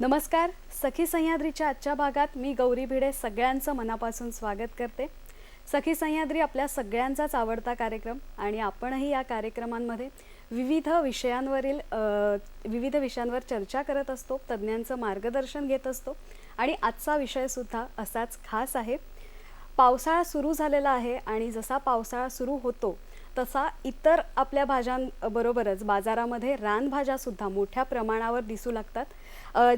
नमस्कार. सखी सह्याद्रीच्या आजच्या भागात मी गौरी भिडे सगळ्यांचं मनापासून स्वागत करते. सखी सह्याद्री आपल्या सगळ्यांचाच आवडता कार्यक्रम आणि आपणही या कार्यक्रमांमध्ये विविध विषयांवर चर्चा करत असतो, तज्ज्ञांचं मार्गदर्शन घेत असतो आणि आजचा विषय सुद्धा असाच खास आहे. पावसाळा सुरू झालेला आहे आणि जसा पावसाळा सुरू होतो तसा इतर आपल्या भाज्यांबरोबरच बाजारामध्ये रानभाज्या सुद्धा मोठ्या प्रमाणावर दिसू लागतात.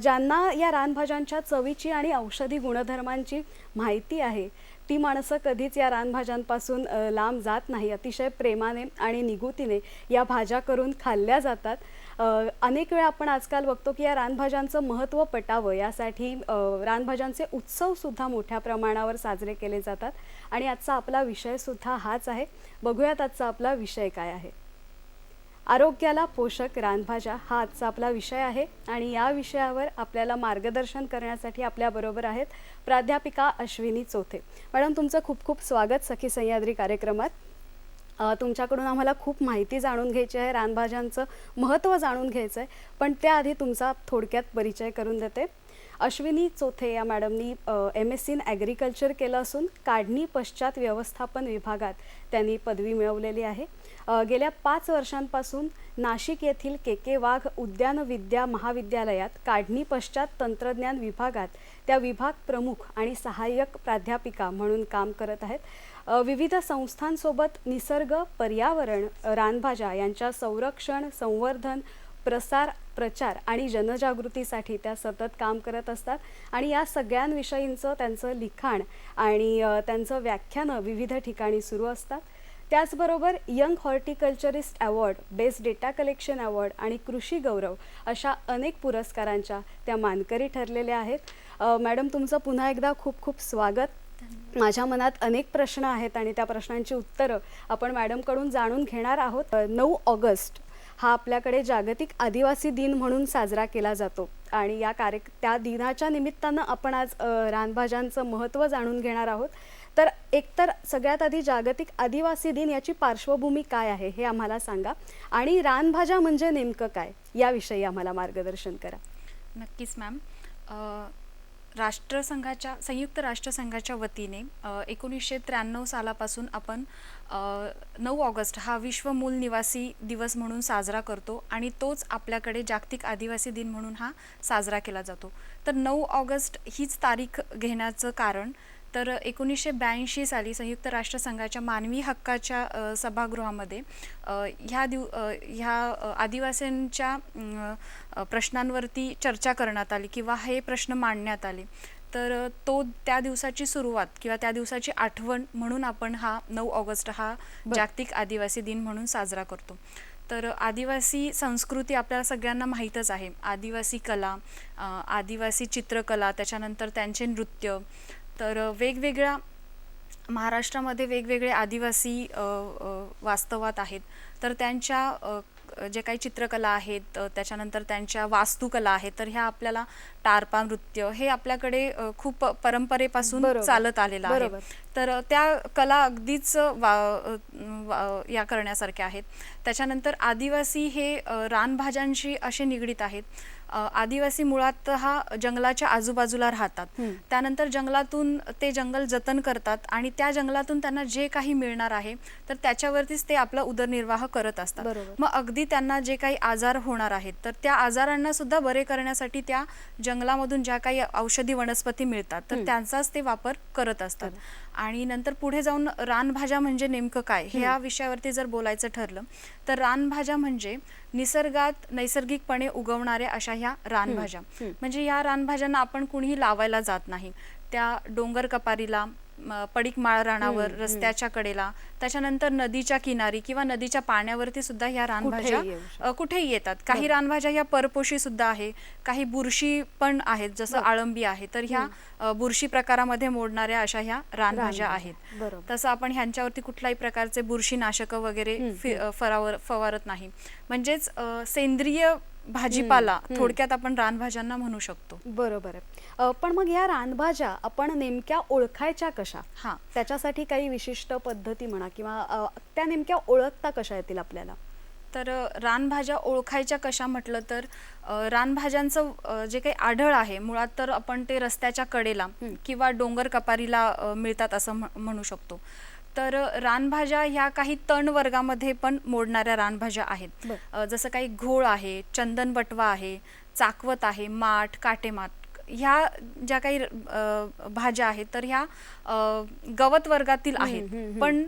ज्यांना या रानभाज्यांच्या चवीची आणि औषधी गुणधर्मांची माहिती आहे ती माणसं कधीच या रानभाज्यांपासून लांब जात नाही. अतिशय प्रेमाने आणि निगुतीने या भाज्या करून खाल्ल्या जातात. अनेक वेळा आपण आजकाल बघतो की या रानभाज्यांचं महत्त्व पटावं यासाठी रानभाज्यांचे उत्सव सुद्धा मोठ्या प्रमाणावर साजरे केले जातात आणि आजचा आपला विषय सुद्धा हाच आहे. बघूयात आजचा आपला विषय काय आहे. आरोग्याला पोषक रानभाज्या हा आजचा आपला विषय आहे आणि या विषयावर आपल्याला मार्गदर्शन करण्यासाठी आपल्याबरोबर आहेत प्राध्यापिका अश्विनी चोथे. मॅडम, तुमचं खूप खूप स्वागत सखी सह्याद्री कार्यक्रमात. तुमच्याकडून आम्हाला खूप माहिती जाणून घ्यायची आहे, रानभाज्यांचं महत्त्व जाणून घ्यायचं आहे, पण त्याआधी तुमचा थोडक्यात परिचय करून देते. अश्विनी चोथे या मॅडमनी MSc इन ॲग्रिकल्चर केलं असून काढणी पश्चात व्यवस्थापन विभागात त्यांनी पदवी मिळवलेली आहे. गेल्या 5 वर्षांपासून नाशिक येथील KK वाघ उद्यानविद्या महाविद्यालयात काढणी पश्चात तंत्रज्ञान विभागात त्या विभाग प्रमुख आणि सहाय्यक प्राध्यापिका म्हणून काम करत आहेत. विविध संस्थांसोबत निसर्ग, पर्यावरण, रानभाज्या यांच्या संरक्षण, संवर्धन, प्रचार आणि जनजागृतीसाठी त्या सतत काम करत असतात आणि या सगळ्यांविषयींचं त्यांचं लिखाण आणि त्यांचं व्याख्यानं विविध ठिकाणी सुरू असतात. त्याचबरोबर young horticulturist award, best data collection award आणि कृषी गौरव अशा अनेक पुरस्कारांच्या त्या मानकरी ठरलेल्या आहेत. मॅडम, तुमचं पुन्हा एकदा खूप खूप स्वागत. माझ्या मनात अनेक प्रश्न आहेत आणि त्या प्रश्नांची उत्तरं आपण मॅडमकडून जाणून घेणार आहोत. 9 ऑगस्ट हा आपल्याकडे जागतिक आदिवासी दिन म्हणून साजरा केला जातो आणि त्या दिनाच्या निमित्तानं आपण आज रानभाज्यांचं महत्त्व जाणून घेणार आहोत. तर एकतर सगळ्यात आधी जागतिक आदिवासी दिन याची पार्श्वभूमी काय आहे हे आम्हाला सांगा आणि रानभाज्या म्हणजे नेमकं काय याविषयी आम्हाला मार्गदर्शन करा. नक्कीच मॅम. संयुक्त राष्ट्रसंघाच्या वतीने 1993 सालापासून आपण 9 ऑगस्ट हा विश्व मूल निवासी दिवस म्हणून साजरा करतो आणि तोच आपल्याकडे जागतिक आदिवासी दिन म्हणून हा साजरा केला जातो. तर 9 ऑगस्ट हीच तारीख घेण्याचं कारण तर 1982 साली संयुक्त राष्ट्रसंघाच्या मानवी हक्काच्या सभागृहामध्ये ह्या आदिवासींच्या प्रश्नांवरती चर्चा करण्यात आली किंवा हे प्रश्न मांडण्यात आले. तर त्या दिवसाची सुरुवात किंवा त्या दिवसाची आठवण म्हणून आपण हा 9 ऑगस्ट हा जागतिक आदिवासी दिन म्हणून साजरा करतो. तर आदिवासी संस्कृती आपल्याला सगळ्यांना माहीतच आहे. आदिवासी कला, आदिवासी चित्रकला, त्याच्यानंतर त्यांचे नृत्य. तर वेगवेगळ्या महाराष्ट्रामध्ये वेगवेगळे आदिवासी वास्तवात आहेत. तर त्यांच्या जे काही चित्रकला आहेत, त्याच्यानंतर त्यांच्या वास्तुकला आहेत, तर ह्या आपल्याला टारपा नृत्य हे आपल्याकडे खूप परंपरेपासून चालत आलेलं आहे. तर त्या कला अगदीच या करण्यासारख्या आहेत. त्याच्यानंतर आदिवासी हे रानभाज्यांशी असे निगडीत आहेत. आदिवासी मुळात हा जंगलाच्या आजूबाजूला राहतात. त्यानंतर जंगलातून ते जंगल जतन करतात आणि त्या जंगलातून त्यांना जे काही मिळणार आहे तर त्याच्यावरतीच ते आपला उदरनिर्वाह करत असतात. बरोबर. मग अगदी त्यांना जे काही आजार होणार आहेत तर त्या आजारांना सुद्धा बरे करण्यासाठी त्या जंगलामधून ज्या काही औषधी वनस्पती मिळतात तर त्यांचाच ते वापर करत असतात. आणि नंतर पुढे जाऊन रानभाज्या म्हणजे नेमकं काय ह्या विषयावरती जर बोलायचं ठरलं तर रानभाज्या म्हणजे निसर्गात नैसर्गिकपणे उगवणाऱ्या अशा ह्या रानभाज्या. म्हणजे या रानभाज्यांना आपण कुणीही लावायला जात नाही. त्या डोंगर कपारीला, पडीक माळ रानावर, रस्त्याच्या कडेला, त्याच्यानंतर नदीच्या किनारी किंवा नदीच्या पाण्यावरती सुद्धा ह्या कुठेही येऊ रानभाज्या कुठेही येतात. काही रानभाज्या ह्या परपोषी सुद्धा आहे, काही बुरशी पण आहेत, जसं आळंबी आहे. तर ह्या बुरशी प्रकारामध्ये मोडणाऱ्या अशा ह्या रानभाज्या आहेत. बरोबर. तसं आपण ह्यांच्यावरती कुठल्याही प्रकारचे बुरशीनाशक वगैरे फवारत नाही. म्हणजेच सेंद्रिय भाजीपाला थोडक्यात आपण रानभाज्यांना म्हणू शकतो. बरोबर आहे. पण मग ह्या रानभाज्या आपण नेमक्या ओळखायच्या कशा? हां. त्याच्यासाठी काही विशिष्ट पद्धती म्हणा किंवा त्या नेमक्या ओळखता कशा येतील आपल्याला? तर रानभाज्या ओळखायच्या कशा म्हटलं तर रानभाज्यांचं जे काही आढळ आहे मुळात तर आपण ते रस्त्याच्या कडेला किंवा डोंगर कपारीला मिळतात असं म्हणू शकतो. तर रानभाज्या ह्या काही तण वर्गामध्ये पण मोडणाऱ्या रानभाज्या आहेत. जसं काही घोळ आहे, चंदन बटवा आहे, चाकवत आहे, माठ, काटेमाठ, ह्या ज्या काही भाज्या आहेत तर ह्या गवत वर्गातील आहेत. पण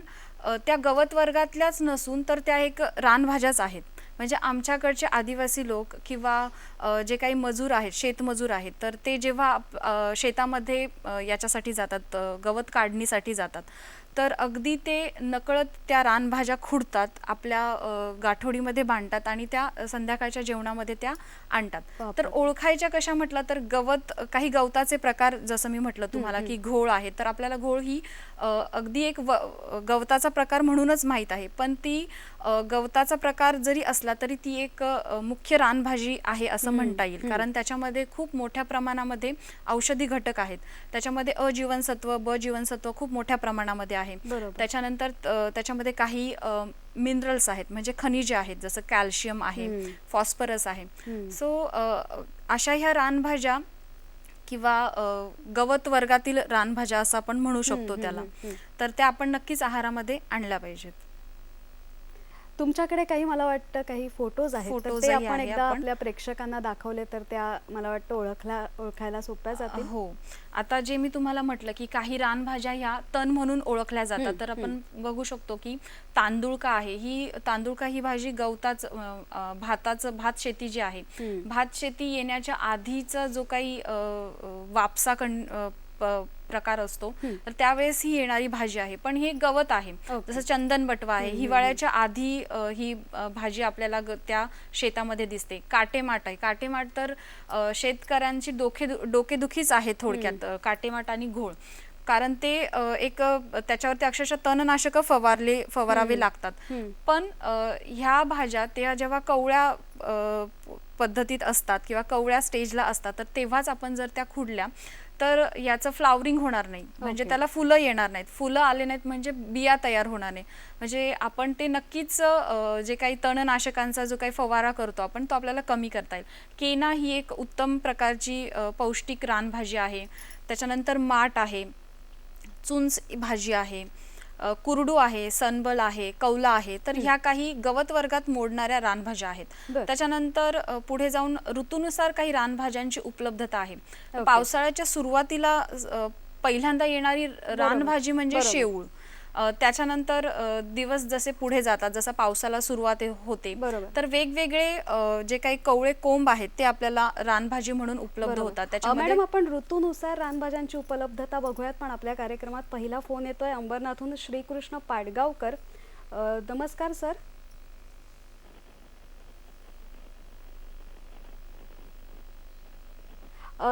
त्या गवत वर्गातल्याच नसून तर त्या एक रानभाज्याच आहेत. म्हणजे आमच्याकडचे आदिवासी लोक किंवा जे काही मजूर आहेत, शेतमजूर आहेत, तर ते जेव्हा शेतामध्ये याच्यासाठी जातात, गवत काढणीसाठी जातात, तर अगदी ते नकळत त्या रानभाज्या खुडतात, आपल्या गाठोडीमध्ये बांधतात आणि त्या संध्याकाळच्या जेवणामध्ये त्या आणतात. तर ओळखायच्या कशा म्हटलं तर काही गवताचे प्रकार, जसं मी म्हटलं तुम्हाला की घोळ आहे, तर आपल्याला घोळ ही अगदी एक गवताचा प्रकार म्हणूनच माहीत आहे. पण ती गवताचा प्रकार जरी असला तरी ती एक मुख्य रानभाजी आहे असं म्हणता येईल. कारण त्याच्यामध्ये खूप मोठ्या प्रमाणामध्ये औषधी घटक आहेत. त्याच्यामध्ये अ जीवनसत्व, ब जीवनसत्व खूप मोठ्या प्रमाणामध्ये आहे. त्याच्यानंतर त्याच्यामध्ये काही मिनरल्स आहेत, म्हणजे खनिजे आहेत, जसं कॅल्शियम आहे, फॉस्फरस आहे. सो अशा ह्या रानभाज्या किंवा गवत वर्गातील रानभाज्या असं आपण म्हणू शकतो त्याला. तर त्या आपण नक्कीच आहारामध्ये आणल्या पाहिजेत. तुमच्याकडे काही मला वाटतं काही फोटोज आहेत, तर ते आपण एकदा आपल्या प्रेक्षकांना दाखवले तर त्या मला वाटतं ओळखायला सोप्या जातील. हो. आता जे मी तुम्हाला म्हटलं की काही रानभाज्या ह्या तण म्हणून ओळखल्या जातात, तर आपण बघू शकतो की तांदूळका आहे. तांदूळका ही भाजी भात शेती जी आहे, भात शेती येण्याच्या आधीचा जो काही वापसा प्रकार असतो तर त्यावेळेस ही येणारी भाजी आहे. पण हे गवत आहे, जसं चंदन बटवा आहे. हिवाळ्याच्या आधी ही भाजी आपल्याला त्या शेतामध्ये दिसते. काटेमाठ आहे. काटेमाठ तर शेतकऱ्यांची डोकेदुखीच आहे थोडक्यात, काटेमाठ आणि घोळ. कारण ते एक त्याच्यावरती अक्षरशः तणनाशक फवारावे लागतात. पण ह्या भाज्या त्या जेव्हा कवळ्या पद्धतीत असतात किंवा कवळ्या स्टेजला असतात, तर तेव्हाच आपण जर त्या खुडल्या तर याचं फ्लावरिंग होणार नाही, म्हणजे त्याला फुलं येणार नाहीत. फुलं आले नाहीत म्हणजे बिया तयार होणार नाही. म्हणजे आपण ते नक्कीच जे काही तणनाशकांचा जो काही फवारा करतो आपण, तो आपल्याला कमी करता येईल. केना ही एक उत्तम प्रकारची पौष्टिक रानभाजी आहे. त्याच्यानंतर माठ आहे, चुंच भाजी आहे, कुरडू आहे, सनबल आहे, कौला आहे. तर ह्या काही गवत वर्गात मोडणाऱ्या रानभाज्या आहेत. त्याच्यानंतर पुढे जाऊन ऋतूनुसार काही रानभाज्यांची उपलब्धता आहे. पावसाळ्याच्या सुरुवातीला पहिल्यांदा येणारी रानभाजी म्हणजे शेवूळ. त्याच्यानंतर दिवस जसे पुढे जातात, जसं पावसाला सुरुवात होते, तर वेगवेगळे जे काही कवळे कोंब आहेत ते आपल्याला रानभाजी म्हणून उपलब्ध होतात. त्याच्यामध्ये मॅडम आपण ऋतूनुसार रानभाज्यांची उपलब्धता बघूयात. पण आपल्या कार्यक्रमात पहिला फोन येतोय अंबरनाथहून श्रीकृष्ण पाडगावकर. नमस्कार सर.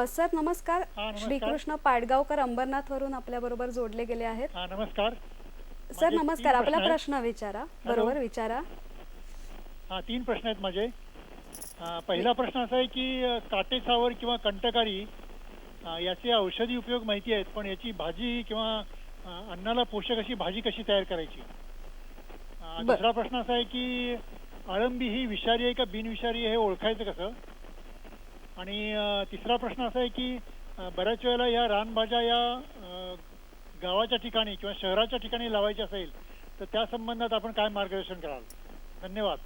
सर नमस्कार. श्रीकृष्ण पाडगावकर अंबरनाथ वरून आपल्या बरोबर जोडले गेले आहेत. नमस्कार सर. नमस्कार. आपला प्रश्न विचारा. बरोबर विचारा. हा, 3 प्रश्न आहेत माझे. पहिला प्रश्न असा आहे की काटेसावर किंवा कंटकारी याचे औषधी उपयोग माहिती आहेत, पण याची भाजी किंवा अन्नाला पोषक अशी भाजी कशी तयार करायची. दुसरा प्रश्न असा आहे की अळंबी ही विषारी आहे का बिनविषारी हे ओळखायचं कसं. आणि तिसरा प्रश्न असा आहे की बऱ्याच वेळेला या रानभाज्या या गावाच्या ठिकाणी किंवा शहराच्या ठिकाणी लावायची असेल तर त्या संबंधात आपण काय मार्गदर्शन कराल? धन्यवाद.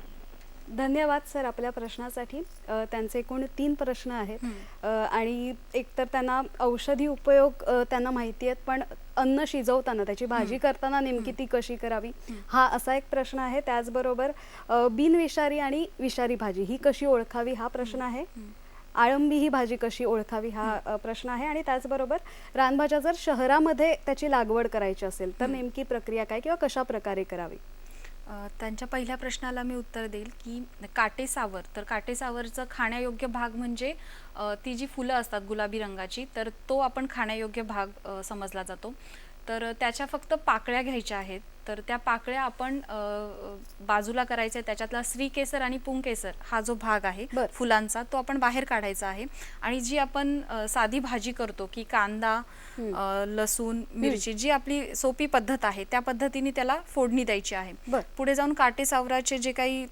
धन्यवाद सर आपल्या प्रश्नासाठी. त्यांचे एकूण 3 प्रश्न आहेत आणि एकतर त्यांना औषधी उपयोग त्यांना माहिती आहेत, पण अन्न शिजवताना त्याची भाजी करताना नेमकी ती कशी करावी हा असा एक प्रश्न आहे. त्याचबरोबर बिनविषारी आणि विषारी भाजी ही कशी ओळखावी हा प्रश्न आहे. आळंबी ही भाजी कशी ओळखावी हा प्रश्न आहे. आणि त्याचबरोबर रानभाज्या जर शहरामध्ये त्याची लागवड करायची असेल तर नेमकी प्रक्रिया काय किंवा कशा प्रकारे करावी? त्यांच्या पहिल्या प्रश्नाला मी उत्तर देईल की काटेसावर, तर काटेसावरचं खाण्यायोग्य भाग म्हणजे ती जी फुलं असतात गुलाबी रंगाची, तर तो आपण खाण्यायोग्य भाग समजला जातो. तर त्याच्या फक्त पाकळ्या घ्यायच्या आहेत. तर त्या पाकळ्या आपण बाजूला करायच्या. त्याच्यातला श्रीकेसर आणि पुंकेसर हा जो भाग आहे फुलांचा तो आपण बाहेर काढायचा आहे. आणि जी आपण साधी भाजी करतो की कांदा, लसूण, मिरची, जी आपली सोपी पद्धत आहे त्या पद्धतीने त्याला फोडणी द्यायची आहे. पुढे जाऊन काटेसावराचे जे काही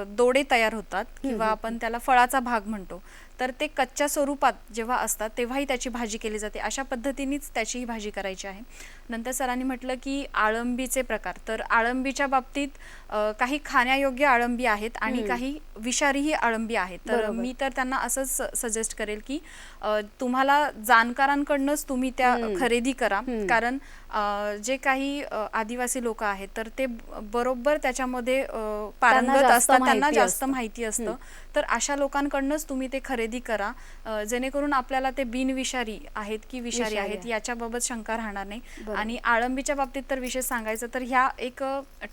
दोडे तयार होतात किंवा आपण त्याला फळाचा भाग म्हणतो, तर ते कच्च्या स्वरूपात जेव्हा असतात तेव्हाही त्याची भाजी केली जाते. अशा पद्धतीनेच त्याची ही भाजी करायची आहे. नंतर सरांनी म्हटलं की आळंबीचे प्रकार, तर आळंबीच्या बाबतीत काही खाण्यायोग्य आळंबी आहेत आणि काही विषारीही आळंबी आहेत. तर मी तर त्यांना असंच सजेस्ट करेल की तुम्हाला जाणकारांकडूनच तुम्ही त्या खरेदी करा, कारण जे काही आदिवासी लोक आहेत तर ते बरोबर त्याच्यामध्ये पारंगत असतात, त्यांना जास्त माहिती असतं. तर अशा लोकांकडूनच तुम्ही ते खरेदी करा, जेणेकरून आपल्याला ते बिनविषारी आहेत की विषारी आहेत याच्याबाबत शंका राहणार नाही. आणि आळंबीच्या बाबतीत तर विशेष सांगायचं तर ह्या एक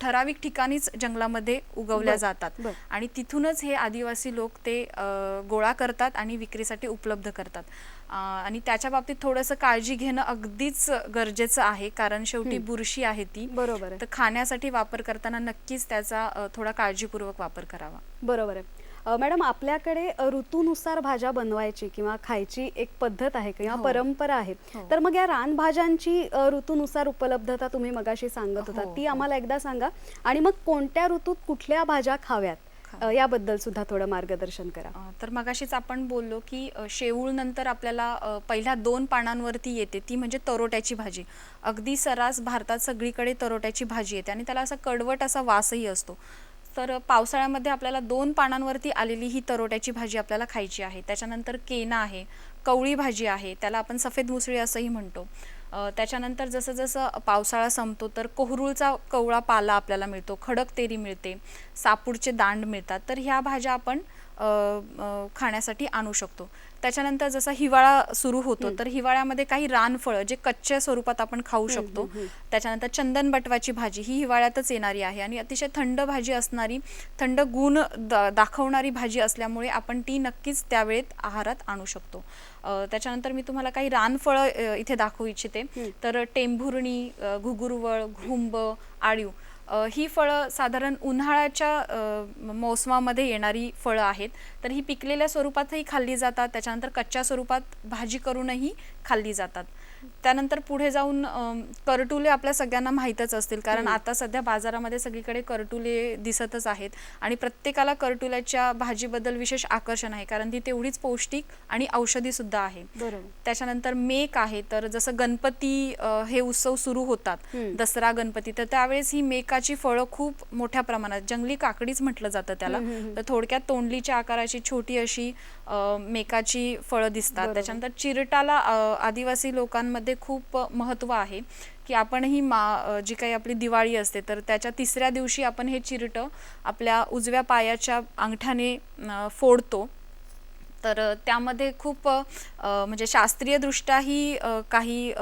ठराविक ठिकाणीच जंगलामध्ये उगवल्या जातात आणि तिथूनच हे आदिवासी लोक ते गोळा करतात आणि विक्रीसाठी उपलब्ध करतात. आणि त्याच्या बाबतीत थोडंसं काळजी घेणं अगदीच गरजेचं आहे, कारण शेवटी बुरशी आहे ती. बरोबर आहे. तर खाण्यासाठी वापर करताना नक्कीच त्याचा थोडा काळजीपूर्वक वापर करावा. बरोबर आहे. मॅडम, आपल्याकडे ऋतूनुसार भाज्या बनवायची किंवा खायची एक पद्धत आहे किंवा परंपरा आहे, तर मग या रानभाज्यांची ऋतूनुसार उपलब्धता तुम्ही मगाशी सांगत होता, ती आम्हाला एकदा सांगा. आणि मग कोणत्या ऋतूत कुठल्या भाज्या खाव्यात याबद्दल सुद्धा थोडं मार्गदर्शन करा. तर मगाशीच आपण बोललो की शेवूळ नंतर आपल्याला पहिल्या 2 पानांवरती येते ती म्हणजे तरोट्याची भाजी. अगदी सर्रास भारतात सगळीकडे तरोट्याची भाजी येते आणि त्याला असा कडवट असा वासही असतो. तर पावसाळ्यामध्ये आपल्याला 2 पानांवरती आलेली ही तरोट्याची भाजी आपल्याला खायची आहे. त्याच्यानंतर केना आहे, कवळी भाजी आहे, त्याला आपण सफेद मुसळी असंही म्हणतो. त्याच्यानंतर जसं जसं पावसाळा संपतो तर कोहरुळचा कवळा पाला आपल्याला मिळतो, खडक तेरी मिळते, सापूडचे दांड मिळतात. तर ह्या भाज्या आपण खाण्यासाठी आणू शकतो. त्याच्यानंतर जसा हिवाळा सुरू होतो तर हिवाळ्यामध्ये काही रानफळं जे कच्च्या स्वरूपात आपण खाऊ शकतो. त्याच्यानंतर चंदन बटवाची भाजी ही हिवाळ्यातच येणारी आहे आणि अतिशय थंड भाजी असणारी, थंड गुण दाखवणारी भाजी असल्यामुळे आपण ती नक्कीच त्यावेळेत आहारात आणू शकतो. त्याच्यानंतर मी तुम्हाला काही रानफळं इथे दाखवू इच्छिते. तर टेंभुर्णी, घुगुरवळ, घुंब, आळीव ही फळं साधारण उन्हाळ्याच्या मोसमामध्ये येणारी फळं आहेत. तर ही पिकलेल्या स्वरूपातही खाल्ली जातात, त्याच्यानंतर कच्च्या स्वरूपात भाजी करूनही खाल्ली जातात. त्यानंतर पुढे जाऊन करटुले आपल्या सगळ्यांना माहीतच असतील, कारण आता सध्या बाजारामध्ये सगळीकडे करटुले दिसतच आहेत आणि प्रत्येकाला करटुल्याच्या भाजीबद्दल विशेष आकर्षण आहे, कारण ती तेवढीच पौष्टिक आणि औषधी सुद्धा आहे. त्याच्यानंतर मेक आहे. तर जसं गणपती हे उत्सव सुरू होतात, दसरा, गणपती, तर त्यावेळेस ही मेकाची फळं खूप मोठ्या प्रमाणात, जंगली काकडीच म्हटलं जातं त्याला, तर थोडक्यात तोंडलीच्या आकाराची छोटी अशी मेकाची फळं दिसतात. त्याच्यानंतर चिरटाला आदिवासी लोकांमध्ये खूप महत्त्व आहे की आपण ही जी काही आपली दिवाळी असते तर त्याच्या 3ऱ्या दिवशी आपण हे चिरटं आपल्या उजव्या पायाच्या अंगठ्याने फोडतो. तर त्यामध्ये खूप म्हणजे शास्त्रीयदृष्ट्याही काही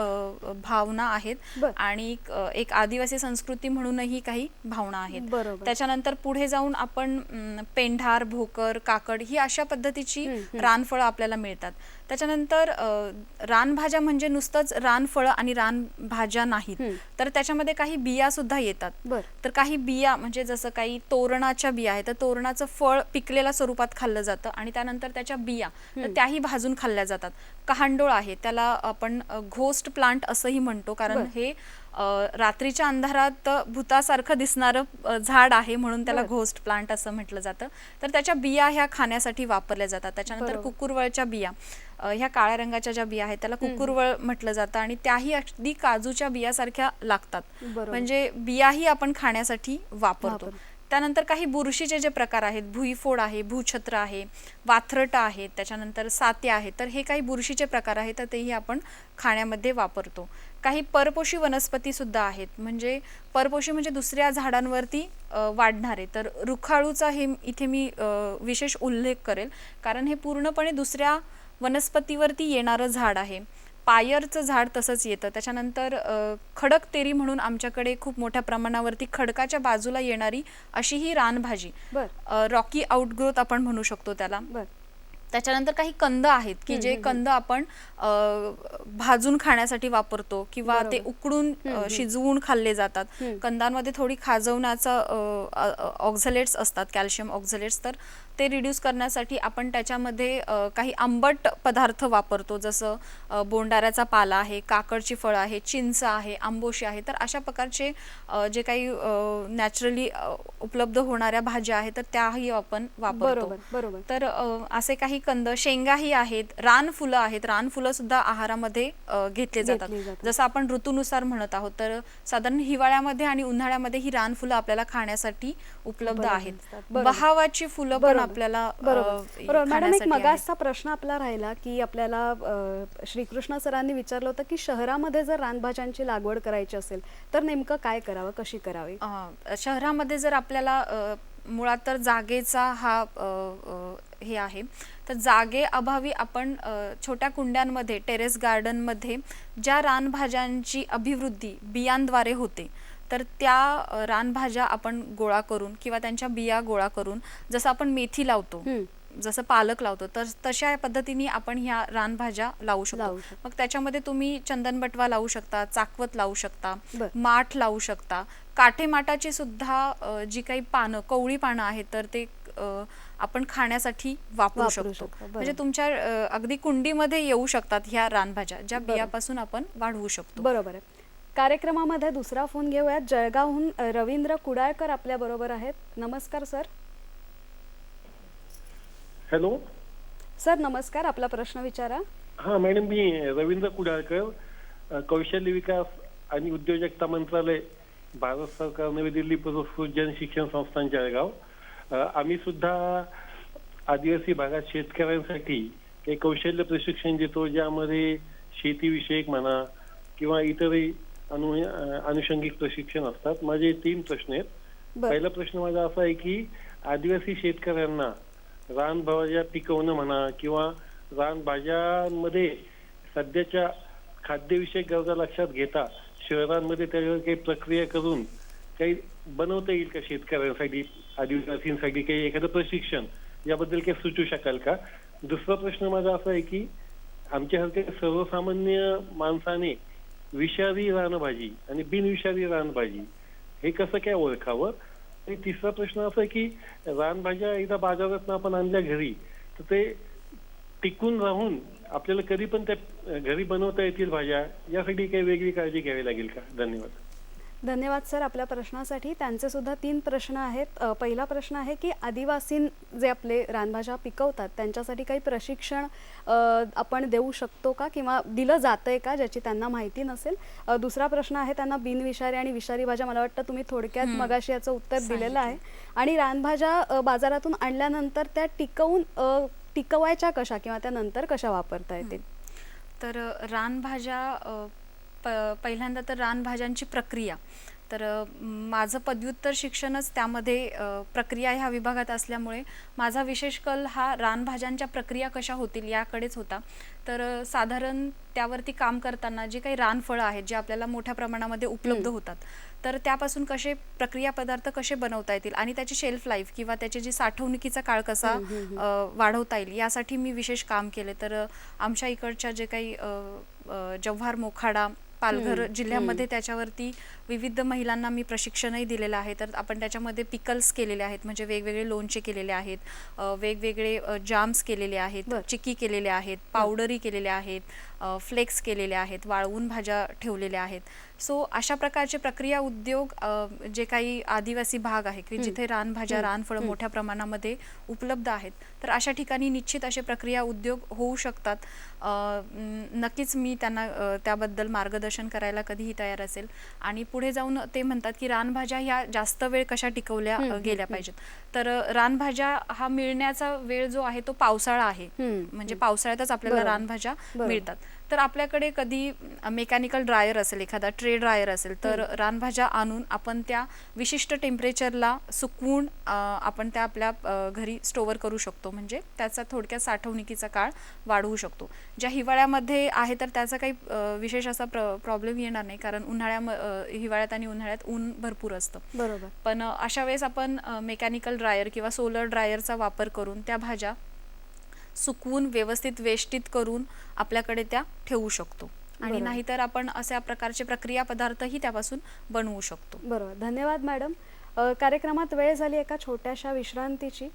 भावना आहेत आणि एक आदिवासी संस्कृती म्हणूनही काही भावना आहेत. त्याच्यानंतर पुढे जाऊन आपण पेंढार, भोकर, काकड ही अशा पद्धतीची रानफळं आपल्याला मिळतात. त्याच्यानंतर रानभाज्या म्हणजे नुसतंच रानफळं आणि रानभाज्या नाहीत, तर त्याच्यामध्ये काही बिया सुद्धा येतात. तर काही बिया म्हणजे जसं काही तोरणाच्या बिया आहेत, तर तोरणाचं फळ पिकलेल्या स्वरूपात खाल्लं जातं आणि त्यानंतर त्याच्या बिया तर त्याही भाजून खाल्ल्या जातात. कहांडोळ आहे, त्याला आपण घोस्ट प्लांट असंही म्हणतो, कारण हे रात्रीच्या अंधारात भूतासारखं दिसणारं झाड आहे म्हणून त्याला बरं. घोस्ट प्लांट असं म्हटलं जातं. तर त्याच्या बिया ह्या खाण्यासाठी वापरल्या जातात. त्याच्यानंतर बरोबर. कुकुरवळच्या बिया, ह्या काळ्या रंगाच्या ज्या बिया आहेत त्याला कुकुरवळ म्हटलं जातं आणि त्याही अगदी काजूच्या बियासारख्या लागतात. बरोबर. म्हणजे बियाही आपण खाण्यासाठी वापरतो. वापरतो. त्यानंतर काही बुरशीचे जे प्रकार आहेत, भुईफोड आहे, भूछत्र आहे, वाथरट आहेत, त्याच्यानंतर सात्या आहेत, तर हे काही बुरशीचे प्रकार आहेत तर तेही आपण खाण्यामध्ये वापरतो. काही परपोषी वनस्पती सुद्धा आहेत. म्हणजे परपोषी म्हणजे दुसऱ्या झाडांवरती वाढणारे. तर रुखाळूचा हे इथे मी विशेष उल्लेख करेल कारण हे पूर्णपणे दुसऱ्या वनस्पतीवरती येणारं झाड आहे. पायरचं झाड तसंच येतं. त्याच्यानंतर खडक तेरी म्हणून आमच्याकडे खूप मोठ्या प्रमाणावरती खडकाच्या बाजूला येणारी अशी ही रानभाजी, बर रॉकी आउटग्रोथ आपण म्हणू शकतो त्याला. बर त्याच्यानंतर काही कंद आहेत की जे कंद आपण भाजून खाण्यासाठी वापरतो किंवा ते बरोबर. उकडून शिजवून खाल्ले जातात. कंदांमध्ये थोडी खाजवण्याचा ऑक्झलेट्स असतात, कॅल्शियम ऑक्झलेट्स, तर ते रिड्यूस करण्यासाठी आपण त्याच्यामध्ये काही आंबट पदार्थ वापरतो. जसं बोंडाऱ्याचा पाला आहे, काकडची फळं आहे, चिंच आहे, आंबोशी आहे. तर अशा प्रकारचे जे काही नॅचरली उपलब्ध होणाऱ्या भाज्या आहेत तर त्याही आपण वापरतो. बरोबर बरोबर तर असे काही कंद, शेंगाही आहेत, रानफुलं आहेत. रानफुलं सुद्धा आहारामध्ये घेतले जातात. जसं आपण ऋतूनुसार म्हणत आहोत तर साधारण हिवाळ्यामध्ये आणि उन्हाळ्यामध्ये ही रानफुलं आपल्याला खाण्यासाठी उपलब्ध उपलब्ध आहेत. असतात. बरोबर. बहावाची फुलं पण बरोबर. आपल्याला बरोबर बरोबर मॅडम, एक खाण्यासाठी आहेत. मगासचा प्रश्न आपला राहिला की आपल्याला श्रीकृष्ण सरांनी विचारलं होतं की शहरामध्ये जर रानभाज्यांची लागवड करायची असेल तर नेमकं काय करावं, कशी करावी? शहरामध्ये जर आपल्याला मुळात तर जागेचा हा हे आहे, तर जागेअभावी आपण छोट्या कुंड्यांमध्ये, टेरेस गार्डनमध्ये ज्या रानभाज्यांची अभिवृद्धी बियांद्वारे होते तर त्या रानभाज्या आपण गोळा करून किंवा त्यांच्या बिया गोळा करून, जसं आपण मेथी लावतो, जसं पालक लावतो, तर तशा पद्धतीने आपण ह्या रानभाज्या लावू शकतो. लावू शकतो. मग त्याच्यामध्ये तुम्ही चंदनबटवा लावू शकता, चाकवत लावू शकता, बर. माठ लावू शकता. काटेमाटाची सुद्धा जी काही पानं, कवळी पानं आहेत तर ते आपण खाण्यासाठी वापरू वापरू शकतो. शकतो. बरोबर. म्हणजे तुमच्या अगदी कुंडीमध्ये येऊ शकतात ह्या रानभाज्या, ज्या बरोबर. बियापासून आपण वाढवू शकतो. बरोबर आहे. कार्यक्रमामध्ये दुसरा फोन घेऊयात. जळगावहून रवींद्र कुडाळकर आपल्या बरोबर आहेत. नमस्कार सर. हॅलो. सर नमस्कार, आपला प्रश्न विचारा. हा मॅडम, मी रवींद्र कुडाळकर, कौशल्य विकास आणि उद्योजकता मंत्रालय, भारत सरकार, नवी दिल्ली पुरस्कृत जन शिक्षण संस्थान जळगाव. आम्ही सुद्धा आदिवासी भागात शेतकऱ्यांसाठी काही कौशल्य प्रशिक्षण देतो, ज्यामध्ये शेतीविषयक म्हणा किंवा इतरही अनुषंगिक प्रशिक्षण असतात. माझे 3 प्रश्न आहेत. बर. पहिला प्रश्न माझा असा आहे की आदिवासी शेतकऱ्यांना रानभाज्या पिकवणं म्हणा किंवा रानभाज्यांमध्ये सध्याच्या खाद्यविषयक गरजा लक्षात घेता शहरांमध्ये त्याच्यावर काही प्रक्रिया करून काही बनवता येईल का शेतकऱ्यांसाठी, आदिवासींसाठी काही एखादं प्रशिक्षण, याबद्दल काही सुचू शकाल का? दुसरा प्रश्न माझा असा आहे की आमच्यासारख्या सर्वसामान्य माणसाने विषारी रानभाजी आणि बिनविषारी रानभाजी हे कसं काय ओळखावं? आणि तिसरा प्रश्न असा आहे की रानभाज्या एकदा बाजारात आपण आणल्या घरी तर ते टिकून राहून आपल्याला कधी पण त्या घरी बनवता येतील भाज्या, यासाठी काही वेगळी काळजी घ्यावी लागेल का? धन्यवाद. धन्यवाद सर आपल्या प्रश्नासाठी. त्यांचे सुद्धा 3 प्रश्न आहेत. पहिला प्रश्न आहे की आदिवासी जे आपले रानभाज्या पिकवतात त्यांच्यासाठी काही प्रशिक्षण आपण देऊ शकतो का किंवा दिलं जातंय का, ज्याची त्यांना माहिती नसेल. दुसरा प्रश्न आहे त्यांना बिनविषारी आणि विषारी भाज्या, मला वाटतं तुम्ही थोडक्यात मगाशी याचं उत्तर दिलेलं आहे. आणि रानभाज्या बाजारातून आणल्यानंतर त्या टिकवायच्या कशा किंवा त्यानंतर कशा वापरता येतील? तर रानभाज्या पहिल्यांदा तर रानभाज्यांची प्रक्रिया, तर माझं पदव्युत्तर शिक्षणच त्यामध्ये प्रक्रिया ह्या विभागात असल्यामुळे माझा विशेष कल हा रानभाज्यांच्या प्रक्रिया कशा होतील याकडेच होता. तर साधारण त्यावरती काम करताना जे काही रानफळं आहेत जे आपल्याला मोठ्या प्रमाणामध्ये उपलब्ध होतात तर त्यापासून कसे प्रक्रिया पदार्थ कसे बनवता येतील आणि त्याची शेल्फ लाईफ किंवा त्याची जी साठवणुकीचा काळ कसा वाढवता येईल यासाठी मी विशेष काम केले. तर आमच्या इकडच्या जे काही जव्हार, मोखाडा, पालघर जिल्ह्यामध्ये त्याच्यावरती विविध महिलांना मी प्रशिक्षणही दिलेलं आहे. तर आपण त्याच्यामध्ये पिकल्स केलेले आहेत, म्हणजे वेगवेगळे लोणचे केलेले आहेत, वेगवेगळे जाम्स केलेले आहेत, बरं. चिक्की केलेले आहेत, पावडरी केलेल्या आहेत, फ्लेक्स केलेले आहेत, वाळवून भाज्या ठेवलेल्या आहेत. सो अशा प्रकारचे प्रक्रिया उद्योग जे काही आदिवासी भाग आहे की जिथे रानभाज्या रानफळं मोठ्या प्रमाणामध्ये उपलब्ध आहेत, तर अशा ठिकाणी निश्चित असे प्रक्रिया उद्योग होऊ शकतात. नक्कीच मी त्यांना त्याबद्दल मार्गदर्शन करायला कधीही तयार असेल. आणि पुढे जाऊन ते म्हणतात की रानभाज्या ह्या जास्त वेळ कशा टिकवल्या गेल्या पाहिजेत. तर रानभाज्या हा मिळण्याचा वेळ जो आहे तो पावसाळा आहे, म्हणजे पावसाळ्यातच आपल्याला बरोबर. रानभाज्या बरोबर. मिळतात. तर आपल्याकडे कधी मेकॅनिकल ड्रायर असेल, एखादा ट्रे ड्रायर असेल, तर रानभाज्या आणून आपण त्या विशिष्ट टेम्परेचरला सुकवून आपण त्या आपल्या घरी स्टोअर करू शकतो. म्हणजे त्याचा थोडक्यात साठवणुकीचा काळ वाढवू शकतो. ज्या हिवाळ्यामध्ये आहे तर त्याचा काही विशेष असा प्रॉब्लेम येणार नाही, कारण हिवाळ्यात आणि उन्हाळ्यात ऊन भरपूर असतं. बरोबर. पण अशा वेळेस आपण मेकॅनिकल ड्रायर किंवा सोलर ड्रायरचा वापर करून त्या भाज्या सुकवून व्यवस्थित वेष्टित करून आपल्याकडे त्या ठेवू शकतो. आणि बरोबर. नाहीतर आपण अशा प्रकारचे प्रक्रिया पदार्थही त्यापासून बनवू शकतो. बरोबर. धन्यवाद मॅडम. कार्यक्रमात वेळ झाली एका छोट्याशा विश्रांतीची.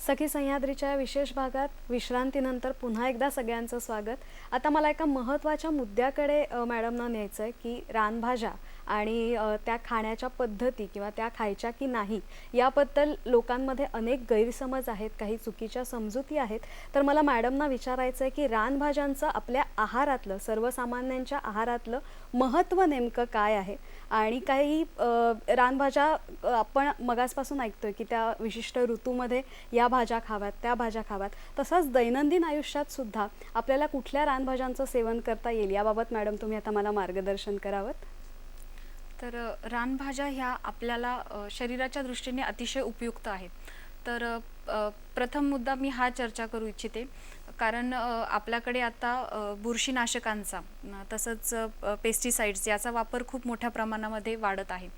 सखी सह्याद्रीच्या या विशेष भागात विश्रांतीनंतर पुन्हा एकदा सगळ्यांचं स्वागत. आता मला एका महत्त्वाच्या मुद्द्याकडे मॅडमना न्यायचं आहे की रानभाज्या आणि त्या खाण्याच्या पद्धती किंवा त्या खायच्या की नाही याबद्दल लोकांमध्ये अनेक गैरसमज आहेत, काही चुकीच्या समजुती आहेत. तर मला मॅडमना विचारायचं आहे की रानभाज्यांचं आपल्या आहारातलं, सर्वसामान्यांच्या आहारातलं महत्त्व नेमकं काय आहे. आणि काही रानभाज्या आपण मगासपासून ऐकतोय की त्या विशिष्ट ऋतूमध्ये या भाज्या खाव्यात, त्या भाज्या खाव्यात. तसंच दैनंदिन आयुष्यात सुद्धा आपल्याला कुठल्या रानभाज्यांचं सेवन करता येईल याबाबत मॅडम तुम्ही आता मला मार्गदर्शन करावं. तर रानभाज्या ह्या आपल्याला शरीराच्या दृष्टीने अतिशय उपयुक्त आहेत. तर प्रथम मुद्दा मी हा चर्चा करू इच्छिते, कारण आपल्याकडे आता बुरशीनाशकांचा तसंच पेस्टिसाइड्स याचा वापर खूप मोठ्या प्रमाणामध्ये वाढत आहे.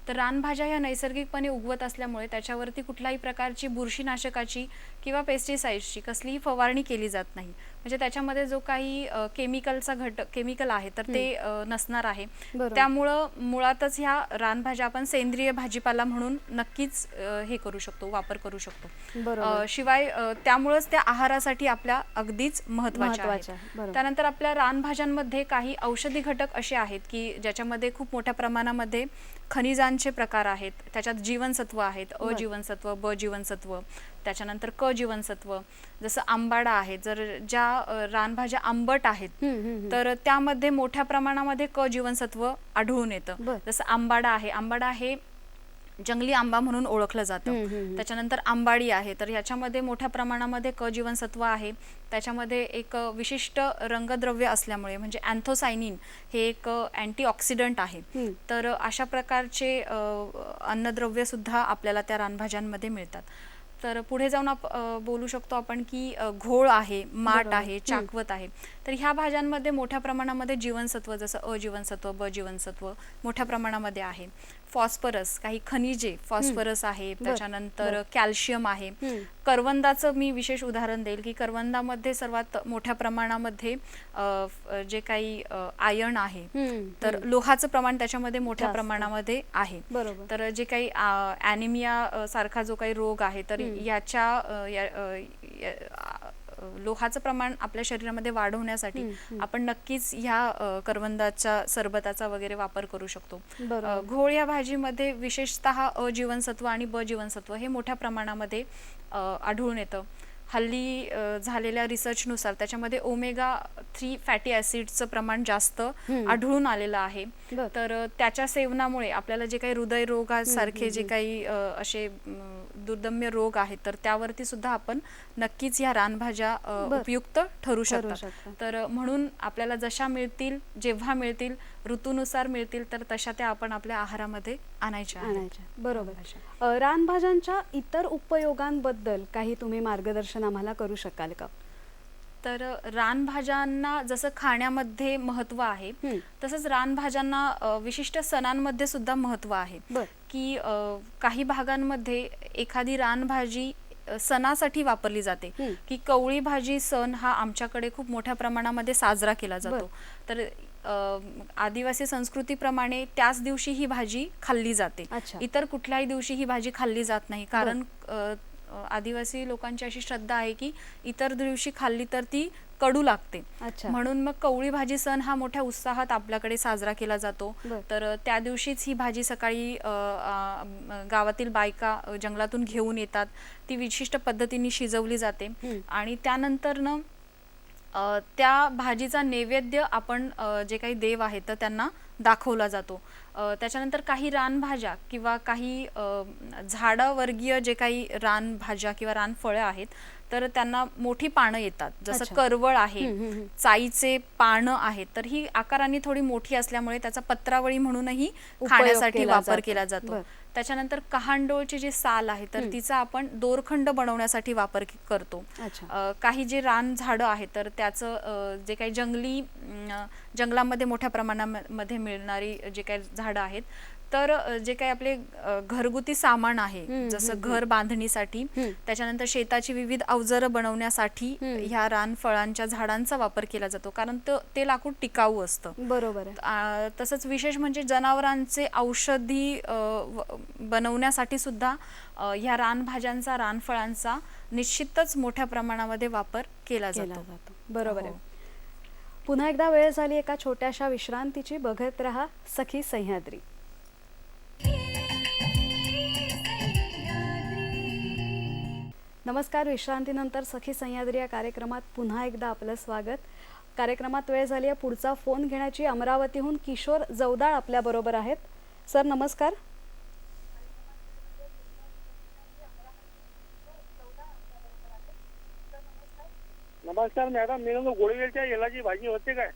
तर रानभाज्या ह्या नैसर्गिकपणे उगवत असल्यामुळे त्याच्यावरती कुठल्याही प्रकारची बुरशीनाशकाची किंवा पेस्टिसाइड्सची कसलीही फवारणी केली जात नाही. म्हणजे त्याच्यामध्ये जो काही केमिकल आहे तर ते नसणार आहे. बरोबर. त्यामुळं मुळातच ह्या रानभाज्या आपण सेंद्रिय भाजीपाला म्हणून नक्कीच हे करू शकतो, वापर करू शकतो. बरोबर. शिवाय त्यामुळेच त्या आहारासाठी आपल्या अगदीच महत्त्वाच्या महत्त्वाच्या आहेत. आहे. बरोबर. त्यानंतर आपल्या रानभाज्यांमध्ये काही औषधी घटक असे आहेत की ज्याच्यामध्ये खूप मोठ्या प्रमाणामध्ये खनिजांचे प्रकार आहेत. त्याच्यात जीवनसत्व आहेत, अजीवनसत्व, ब जीवनसत्व, त्याच्यानंतर क जीवनसत्व. जसं आंबाडा आहे, जर ज्या रानभाज्या आंबट आहेत तर त्यामध्ये मोठ्या प्रमाणामध्ये क जीवनसत्व आढळून येतं. बरं. जसं आंबाडा आहे, आंबाडा हे जंगली आंबा म्हणून ओळखलं जातं. त्याच्यानंतर आंबाडी आहे, तर ह्याच्यामध्ये मोठ्या प्रमाणामध्ये क जीवनसत्व आहे. त्याच्यामध्ये एक विशिष्ट रंगद्रव्य असल्यामुळे, म्हणजे अँथोसायनिन हे एक अँटीऑक्सिडंट आहे. तर अशा प्रकारचे अन्नद्रव्य सुद्धा आपल्याला त्या रानभाज्यांमध्ये मिळतात. तर पुढे जाऊन बोलू शकतो आपण की घोळ आहे, माठ आहे, चाकवत आहे. तर ह्या भाज्यांमध्ये मोठ्या प्रमाणामध्ये जीवनसत्व जसं अ जीवनसत्व, ब जीवनसत्व मोठ्या प्रमाणामध्ये आहे. फॉस्फरस, काही खनिजे, फॉस्फरस आहे, त्याच्यानंतर कॅल्शियम आहे. करवंदाचं मी विशेष उदाहरण देईल की करवंदामध्ये सर्वात मोठ्या प्रमाणामध्ये जे काही आयर्न आहे, तर लोहाचं प्रमाण त्याच्यामध्ये मोठ्या प्रमाणामध्ये आहे. बरोबर. तर जे काही ॲनिमिया सारखा जो काही रोग आहे, तर लोहाचं प्रमाण आपल्या शरीरामध्ये वाढवण्यासाठी आपण नक्कीच ह्या करवंदाच्या सरबताचा वगैरे वापर करू शकतो. घोळ या भाजीमध्ये विशेषतः अ जीवनसत्व आणि ब जीवनसत्व हे मोठ्या प्रमाणामध्ये आढळून येतं. हल्ली झालेल्या रिसर्चनुसार त्याच्यामध्ये ओमेगा 3 फॅटी ॲसिडचं प्रमाण जास्त आढळून आलेलं आहे. तर त्याच्या सेवनामुळे आपल्याला जे काही हृदयरोगासारखे जे काही असे दुर्दम्य रोग आहेत तर त्यावरती सुद्धा आपण नक्कीच ह्या रानभाज्या उपयुक्त ठरू शकतात. तर म्हणून आपल्याला जशा मिळतील, जेव्हा मिळतील, ऋतूनुसार मिळतील तर तशा त्या आपण आपल्या आहारामध्ये आणायच्या. बरोबर. रानभाज्यांच्या इतर उपयोगांबद्दल काही तुम्ही मार्गदर्शन आम्हाला करू शकाल का? तर रानभाज्यांना जसं खाण्यामध्ये महत्त्व आहे तसंच रानभाज्यांना विशिष्ट सणांमध्ये सुद्धा महत्त्व आहे. की काही भागांमध्ये एखादी रानभाजी सणासाठी वापरली जाते की कवळी भाजी सण हा आमच्याकडे खूप मोठ्या प्रमाणामध्ये साजरा केला जातो. तर आदिवासी संस्कृतीप्रमाणे त्याच दिवशी ही भाजी खाल्ली जाते. अच्छा. इतर कुठल्याही दिवशी ही भाजी खाल्ली जात नाही, कारण आदिवासी लोकांची अशी श्रद्धा आहे की इतर दिवशी खाल्ली तर ती कडू लागते. अच्छा. म्हणून मग कवळी भाजी सण हा मोठ्या उत्साहात आपल्याकडे साजरा केला जातो. बर. तर त्या दिवशीच ही भाजी सकाळी गावातील बायका जंगलातून घेऊन येतात. ती विशिष्ट पद्धतीने शिजवली जाते आणि त्यानंतर न त्या भाजीचा नैवेद्य आपण जे काही देव आहेत तर त्यांना दाखवला जातो. त्याच्यानंतर काही रानभाज्या किंवा काही झाडावर्गीय जे काही रानभाज्या किंवा रानफळं आहेत तर त्यांना मोठी पानं येतात, जसं अच्छा. करवळ आहे, चाईचे पानं आहेत. तर ही आकाराने थोडी मोठी असल्यामुळे त्याचा पत्रावळी म्हणूनही उपयोग खाण्यासाठी केला वापर जातो. केला जातो. बर. त्याच्यानंतर कहांडोळची जी साल आहे तर तिचा आपण दोरखंड बनवण्यासाठी वापर करतो. अच्छा. काही जे रान झाडं आहेत तर त्याचं जे काही जंगलामध्ये मोठ्या प्रमाणामध्ये मिळणारी जे काही झाडं आहेत तर जे काही आपले घरगुती सामान आहे, जसं घर बांधणीसाठी, त्याच्यानंतर शेताची विविध अवजारं बनवण्यासाठी ह्या रानफळांच्या झाडांचा वापर केला जातो, कारण ते लाकूड टिकाऊ असतं. बरोबर आहे. तसंच विशेष म्हणजे जनावरांचे औषधी बनवण्यासाठी सुद्धा ह्या रानभाज्यांचा, रानफळांचा निश्चितच मोठ्या प्रमाणामध्ये वापर केला केला जातो. जातो. बरोबर हो. आहे. पुन्हा एकदा वेळ झाली एका छोट्याशा विश्रांतीची. बघत रहा सखी सह्याद्री. नमस्कार. विश्रांतीनंतर सखी सह्याद्री या कार्यक्रमात पुन्हा एकदा आपलं स्वागत. कार्यक्रमात वेळ झाली आहे पुढचा फोन घेण्याची. अमरावतीहून किशोर जवदाळ आपल्या बरोबर आहेत. सर नमस्कार. नमस्कार मॅडम, मी गोळीवेलच्या येलाची भाजी होते काय?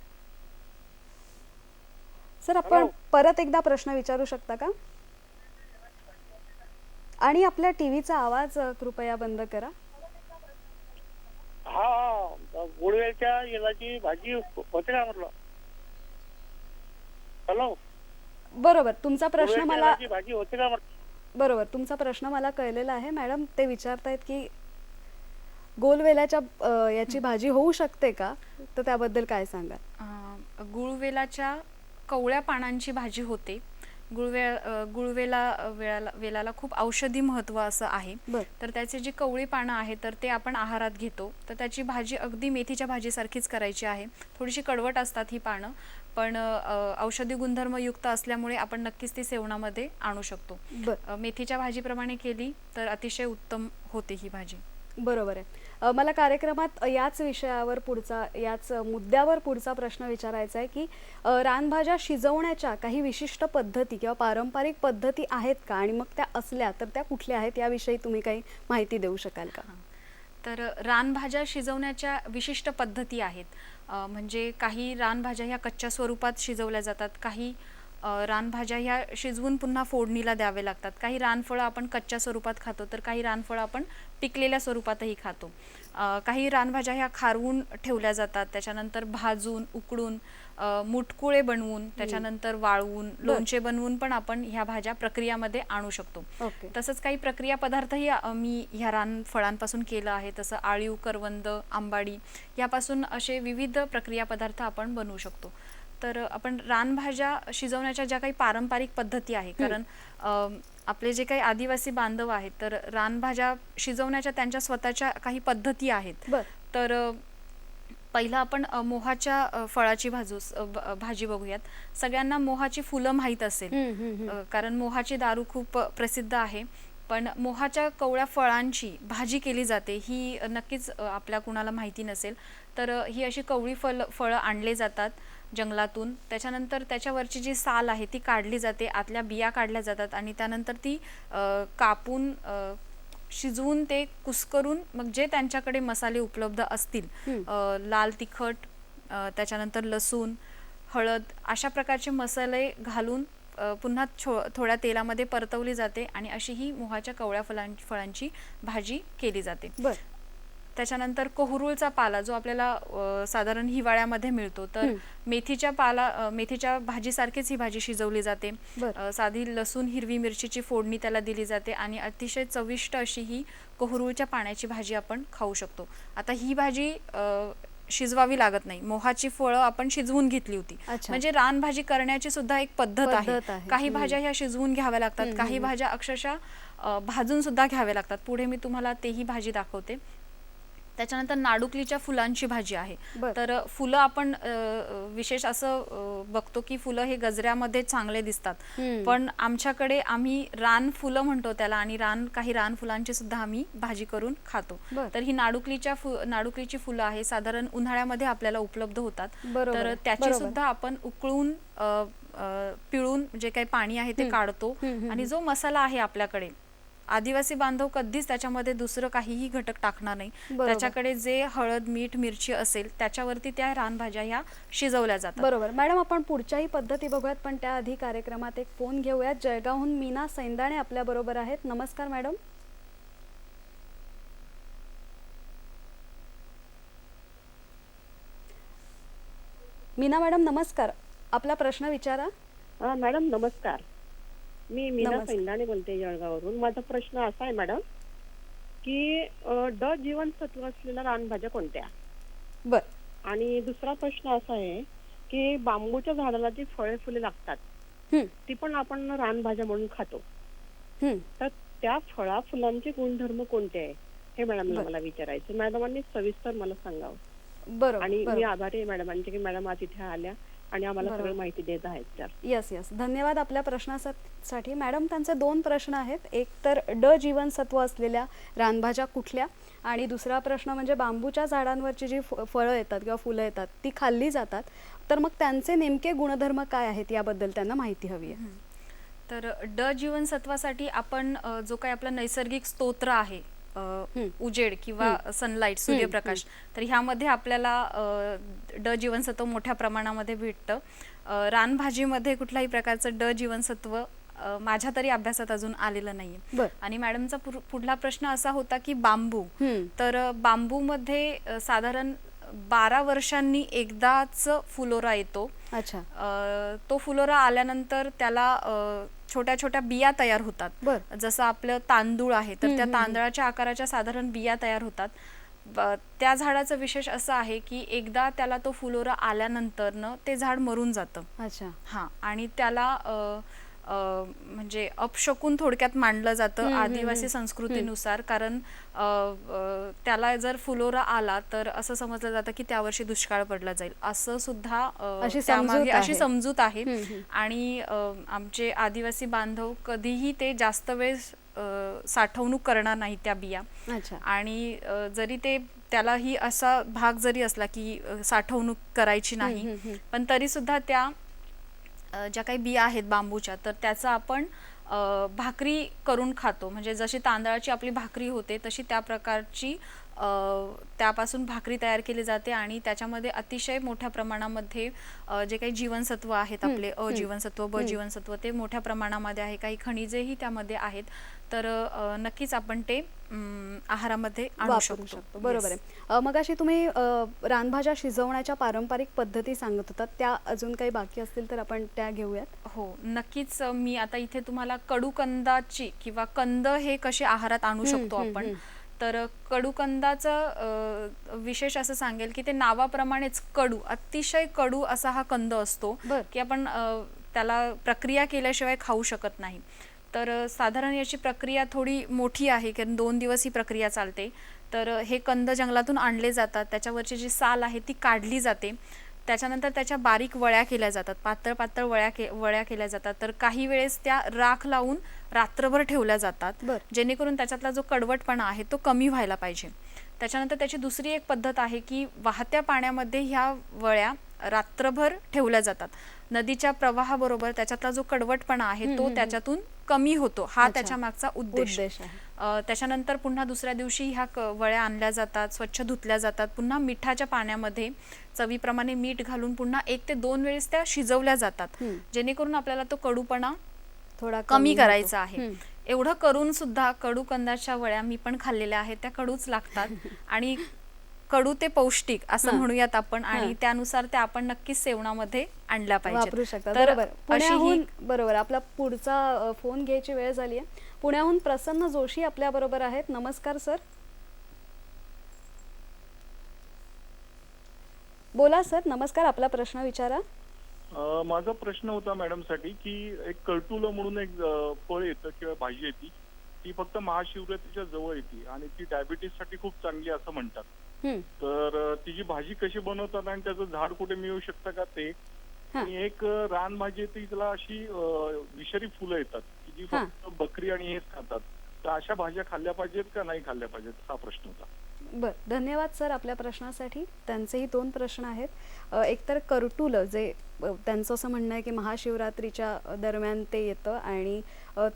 सर आपण परत एकदा प्रश्न विचारू शकता का? आणि आपल्या टीव्हीचा आवाज कृपया बंद करा. हा, गोळीवेलच्या येलाची भाजी होते का म्हटलं? हॅलो, बरोबर, तुमचा प्रश्न मला येलाची भाजी होते का म्हटलं? बरोबर, तुमचा प्रश्न मला कळलेला आहे. मॅडम ते विचारतायत की गोलवेलाच्या याची भाजी होऊ शकते का, तर त्याबद्दल काय सांगा? गुळवेलाच्या कवळ्या पानांची भाजी होते. वेलाला खूप औषधी महत्त्व असं आहे. तर त्याचे जी कवळी पानं आहेत तर ते आपण आहारात घेतो. तर त्याची भाजी अगदी मेथीच्या भाजीसारखीच करायची आहे. थोडीशी कडवट असतात ही पानं, पण औषधी गुणधर्मयुक्त असल्यामुळे आपण नक्कीच ती सेवनामध्ये आणू शकतो. मेथीच्या भाजीप्रमाणे केली तर अतिशय उत्तम होते ही भाजी. बरोबर आहे. मला कार्यक्रमात याच विषयावर याच मुद्द्यावर पुढचा प्रश्न विचारायचा आहे की रानभाज्या शिजवण्याच्या काही विशिष्ट पद्धती किंवा पारंपरिक पद्धती आहेत का, आणि मग त्या असल्या तर त्या कुठल्या आहेत, याविषयी तुम्ही काही माहिती देऊ शकाल का? तर रानभाज्या शिजवण्याच्या विशिष्ट पद्धती आहेत. म्हणजे काही रानभाज्या ह्या कच्च्या स्वरूपात शिजवल्या जातात, काही रानभाज्या ह्या शिजवून पुन्हा फोडणीला द्यावे लागतात, काही रानफळं आपण कच्च्या स्वरूपात खातो तर काही रानफळं आपण पिकलेल्या स्वरूपातही खातो. काही रानभाज्या ह्या खारवून ठेवल्या जातात, त्याच्यानंतर भाजून, उकडून, मुटकुळे बनवून, त्याच्यानंतर वाळवून, लोणचे बनवून पण आपण ह्या भाज्या प्रक्रियामध्ये आणू शकतो. तसंच काही प्रक्रिया पदार्थही मी ह्या रानफळांपासून केलं आहे, तसं आळीव, करवंद, आंबाडी यापासून असे विविध प्रक्रिया पदार्थ आपण बनवू शकतो. तर आपण रानभाज्या शिजवण्याच्या ज्या काही पारंपरिक पद्धती आहे, कारण आपले जे काही आदिवासी बांधव आहेत तर रानभाज्या शिजवण्याच्या त्यांच्या स्वतःच्या काही पद्धती आहेत. तर पहिलं आपण मोहाच्या फळाची भाजी बघूयात. सगळ्यांना मोहाची फुलं माहीत असेल, कारण मोहाची दारू खूप प्रसिद्ध आहे, पण मोहाच्या कवळ्या फळांची भाजी केली जाते ही नक्कीच आपल्या कुणाला माहिती नसेल. तर ही अशी कवळी फळं आणले जातात जंगलातून. त्याच्यानंतर त्याच्यावरची जी साल आहे ती काढली जाते, आतल्या बिया काढल्या जातात आणि त्यानंतर ती कापून शिजवून ते कुस्करून मग जे त्यांच्याकडे मसाले उपलब्ध असतील, लाल तिखट, त्याच्यानंतर लसूण, हळद, अशा प्रकारचे मसाले घालून पुन्हा थोड्या तेलामध्ये परतवली जाते आणि अशी ही मोहाच्या कवळ्या फळांची भाजी केली जाते. त्याच्यानंतर कोहुरूळचा पाला जो आपल्याला साधारण हिवाळ्यामध्ये मिळतो, तर मेथीच्या भाजीसारखीच ही भाजी शिजवली जाते. बरं. साधी लसूण हिरवी मिरचीची फोडणी त्याला दिली जाते आणि अतिशय चविष्ट अशी ही कोहुरूळच्या पाण्याची भाजी आपण खाऊ शकतो. आता ही भाजी शिजवावी लागत नाही. मोहाची फळं आपण शिजवून घेतली होती. अच्छा. म्हणजे रानभाजी करण्याची सुद्धा एक पद्धत आहे. काही हम्म. भाज्या ह्या शिजवून घ्याव्या लागतात, काही भाज्या अक्षरशः भाजून सुद्धा घ्याव्या लागतात. पुढे मी तुम्हाला तेही भाजी दाखवते. त्याच्यानंतर नाडुकलीच्या फुलांची भाजी आहे. बरं. तर फुलं आपण विशेष असं बघतो की फुलं हे गजऱ्यामध्ये चांगले दिसतात, पण आमच्याकडे आम्ही रान फुलं म्हणतो त्याला, आणि काही रान फुलांची सुद्धा आम्ही भाजी करून खातो. बरं. तर ही नाडुकलीची फुलं आहे, साधारण उन्हाळ्यामध्ये आपल्याला उपलब्ध होतात. बरोबर, तर त्याची बरोबर. सुद्धा आपण उकळून पिळून जे काही पाणी आहे ते काढतो. आणि जो मसाला आहे आपल्याकडे, आदिवासी बांधव कधीच त्याच्यामध्ये दुसरं काहीही घटक टाकणार नाही. बरोबर. त्याच्याकडे जे हळद मीठ मिरची असेल त्याच्यावरती त्या रानभाज्या ह्या शिजवल्या जातात. बरोबर. मॅडम, आपण पुढच्याही पद्धती बघूयात, पण त्याआधी कार्यक्रमात एक फोन घेऊयात. जळगावहून मीना सैंदाणे आपल्या बरोबर आहेत. नमस्कार मॅडम. मीना मॅडम नमस्कार, आपला प्रश्न विचारा. मॅडम नमस्कार. मी मीना नमस्कार. सैंदाणे बोलते जळगाववरून. माझा प्रश्न असा आहे मॅडम की ड जीवनसत्व असलेल्या रानभाज्या कोणत्या? बर. आणि दुसरा प्रश्न असा आहे की बांबूच्या झाडाला जी फळे फुले लागतात हम्म, ती पण आपण रानभाज्या म्हणून खातो, हम्म. तर त्या फळा फुलांचे गुणधर्म कोणते आहे हे मॅडमला मला विचारायचं. मॅडमांनी सविस्तर मला सांगावं. बरोबर. आणि मी बरोबर. आभारी आहे मॅडमांचे की मॅडम आज इथे आल्या आणि आम्हाला बरोबर. सगळी माहिती देत आहेत. तर यस यस, धन्यवाद आपल्या प्रश्नासाठी. मॅडम, त्यांचे दोन प्रश्न आहेत. एक तर ड जीवनसत्व असलेल्या रानभाज्या कुठल्या, आणि दुसरा प्रश्न म्हणजे बांबूच्या झाडांवरची जी फळं येतात किंवा फुलं येतात ती खाल्ली जातात, तर मग त्यांचे नेमके गुणधर्म काय आहेत याबद्दल त्यांना माहिती हवी आहे. तर ड जीवनसत्वासाठी आपण जो काही आपला नैसर्गिक स्तोत्र आहे, उजेड किंवा सनलाईट, सूर्यप्रकाश, तर ह्यामध्ये आपल्याला ड जीवनसत्व मोठ्या प्रमाणामध्ये भेटतं. रानभाजीमध्ये कुठल्याही प्रकारचं ड जीवनसत्व माझ्या तरी अभ्यासात अजून आलेलं नाहीये. बरं. आणि मॅडमचा पुढला प्रश्न असा होता की बांबू, तर बांबूमध्ये साधारण 12 वर्षांनी एकदाच फुलोरा येतो. अच्छा. तो फुलोरा आल्यानंतर त्याला छोट्या छोट्या बिया तयार होतात. बर. जसं आपलं तांदूळ आहे, तर त्या तांदळाच्या आकाराच्या साधारण बिया तयार होतात. त्या झाडाचं विशेष असं आहे की एकदा त्याला तो फुलोरा आल्यानंतर ते झाड मरून जातं. अच्छा. हा, आणि त्याला म्हणजे अपशकुन थोडक्यात मानलं जातं आदिवासी संस्कृतीनुसार. कारण त्याला जर फुलोरा आला तर असं समजलं जातं की त्या वर्षी दुष्काळ पडला जाईल, असं सुद्धा अशी समजूत आहे. आणि आमचे आदिवासी बांधव कधीही ते जास्त वेळ साठवणूक करणार नाही त्या बिया. अच्छा. आणि जरी त्याला ही असा भाग जरी असला की साठवणूक करायची नाही, पण तरी सुद्धा त्या ज्या काही बिया आहेत बांबूच्या, तर त्याचा आपण भाकरी करून खातो. म्हणजे जशी तांदळाची आपली भाकरी होते तशी त्या प्रकारची त्यापासून भाकरी तयार केली जाते. आणि त्याच्यामध्ये अतिशय मोठ्या प्रमाणामध्ये जे काही जीवनसत्व आहेत आपले, अ जीवनसत्व, ब जीवनसत्व, ते मोठ्या प्रमाणामध्ये आहे. काही खनिजेही त्यामध्ये आहेत. तर नक्कीच आपण ते आहारामध्ये आणू शकतो. बरोबर आहे. मगाशी तुम्ही रानभाज्या शिजवण्याच्या पारंपरिक पद्धती सांगत होतात, त्या अजून काही बाकी असतील तर आपण त्या घेऊयात. हो, नक्कीच. मी आता इथे तुम्हाला कडूकंदाची किंवा कंद हे कसे आहारात आणू शकतो आपण, तर कडूकंदाचं विशेष असं सांगेल की ते नावाप्रमाणेच कडू, अतिशय कडू असा हा कंद असतो की आपण त्याला प्रक्रिया केल्याशिवाय खाऊ शकत नाही. तर साधारण याची प्रक्रिया थोडी मोठी आहे, कारण 2 दिवस ही प्रक्रिया चालते. तर हे कंद जंगलातून आणले जातात, त्याच्यावरची जी साल आहे ती काढली जाते. त्याच्यानंतर त्याच्या बारीक वळ्या केल्या जातात, पातळ पातळ वळ्या केल्या जातात. तर काही वेळेस त्या राख लावून रात्रभर ठेवल्या जातात, जेणेकरून त्याच्यातला जो कडवटपणा आहे तो कमी व्हायला पाहिजे. त्याच्यानंतर त्याची दुसरी एक पद्धत आहे की वाहत्या पाण्यामध्ये ह्या वळ्या रात्रभर ठेवल्या जातात. नदीच्या प्रवाहाबरोबर त्याच्यातला जो कडवटपणा आहे तो त्याच्यातून कमी होतो, हा त्याच्या मागचा उद्देश आहे. त्याच्यानंतर पुन्हा दुसऱ्या दिवशी ह्या वळ्या आणल्या जातात, स्वच्छ धुतल्या जातात, पुन्हा मिठाच्या पाण्यामध्ये चवीप्रमाणे मीठ घालून पुन्हा 1 ते 2 वेळेस त्या शिजवल्या जातात, जेणेकरून आपल्याला तो कडूपणा थोडा कमी करायचा आहे. एवढं करून सुद्धा कडू कंदाच्या वड्या मी पण खाल्लेल्या आहेत, त्या कडूच लागतात आणि कडू ते पौष्टिक असं हां. म्हणूयात आपण, आणि हां. त्यानुसार त्या आपण नक्कीच सेवनामध्ये आणल्या वापरू पाहिजेत. शकता. तर बरोबर. अशी पुण्याहून ही बरोबर आपला पुढचा फोन घ्यायची वेळ झाली आहे. पुण्याहून प्रसन्न जोशी आपल्या बरोबर आहेत. नमस्कार सर. बोला सर, नमस्कार, आपला प्रश्न विचारा. माझा प्रश्न होता मॅडमसाठी की एक कर्टुलं म्हणून एक फळ येतं किंवा भाजी येते, ती फक्त महाशिवरात्रीच्या जवळ येते आणि ती डायबिटीससाठी खूप चांगली असं म्हणतात. हं. तर तिची भाजी कशी बनवतात आणि त्याचं झाड कुठे मिळू शकतं का ते? हां. आणि एक रानभाजी येते, तिला अशी विषारी फुलं येतात की जी हां. फक्त बकरी आणि हेच खातात. तर अशा भाज्या खाल्ल्या पाहिजेत का नाही खाल्ल्या पाहिजेत, हा प्रश्न होता. बर, धन्यवाद सर आपल्या प्रश्नासाठी. त्यांचेही 2 प्रश्न आहेत. एकतर कर्टुलं जे त्यांचं असं म्हणणं आहे की महाशिवरात्रीच्या दरम्यान ते येतं आणि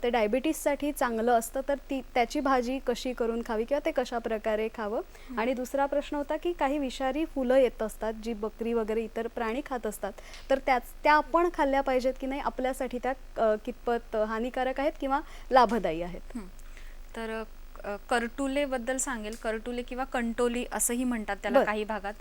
ते डायबिटीससाठी चांगलं असतं, तर त्याची भाजी कशी करून खावी किंवा ते कशा प्रकारे खावं. आणि दुसरा प्रश्न होता की काही विषारी फुलं येत असतात जी बकरी वगैरे इतर प्राणी खात असतात, तर त्या आपण खाल्ल्या पाहिजेत की नाही, आपल्यासाठी त्या कितपत हानिकारक आहेत किंवा लाभदायी आहेत. तर कर्टुलेबद्दल सांगेल. कर्टुले किंवा कंटोली असंही म्हणतात त्याला बरं. काही भागात.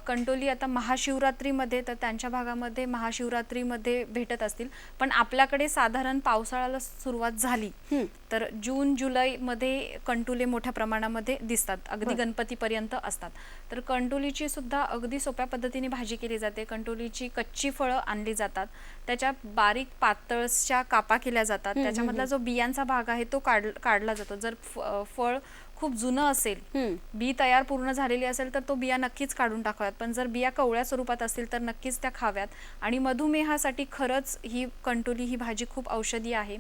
कंटोली आता महाशिवरात्रीमध्ये, तर त्यांच्या भागामध्ये महाशिवरात्रीमध्ये भेटत असतील, पण आपल्याकडे साधारण पावसाळ्याला सुरुवात झाली हं. तर जून जुलैमध्ये कंटुले मोठ्या प्रमाणामध्ये दिसतात, अगदी बरं. गणपतीपर्यंत असतात. तर कंटोलीची सुद्धा अगदी सोप्या पद्धतीने भाजी केली जाते. कंटोलीची कच्ची फळं आणली जातात, त्याच्या बारीक पातळशा कापा केल्या जातात, त्याच्यामधला जो बियांचा भाग आहे तो काढला जातो. जर फळ खूप जुनं असेल, हं. बी तयार पूर्ण झालेली असेल, तर तो बिया नक्कीच काढून टाकाव्यात. पण जर बिया कवळ्या स्वरूपात असतील तर नक्कीच त्या खाव्यात. आणि मधुमेहासाठी खरंच ही कंटोली ही भाजी खूप औषधी आहे.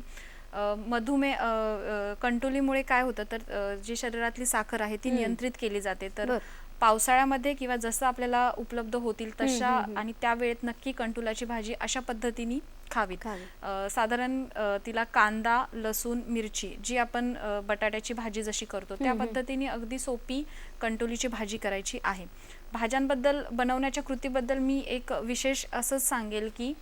कंटोलीमुळे काय होतं तर जी शरीरातली साखर आहे ती नियंत्रित केली जाते. तर बरं. पावसाळ्यामध्ये किंवा जसं आपल्याला उपलब्ध होतील तशा आणि त्या वेळेत नक्की कंटोलाची भाजी अशा पद्धतीने खावीत. साधारण तिला कांदा, लसूण, मिरची, जी आपण बटाट्याची भाजी जशी करतो त्या पद्धतीने अगदी सोपी कंटोलीची भाजी करायची आहे. भाज्यांबद्दल, बनवण्याच्या कृतीबद्दल मी एक विशेष असंच सांगेल की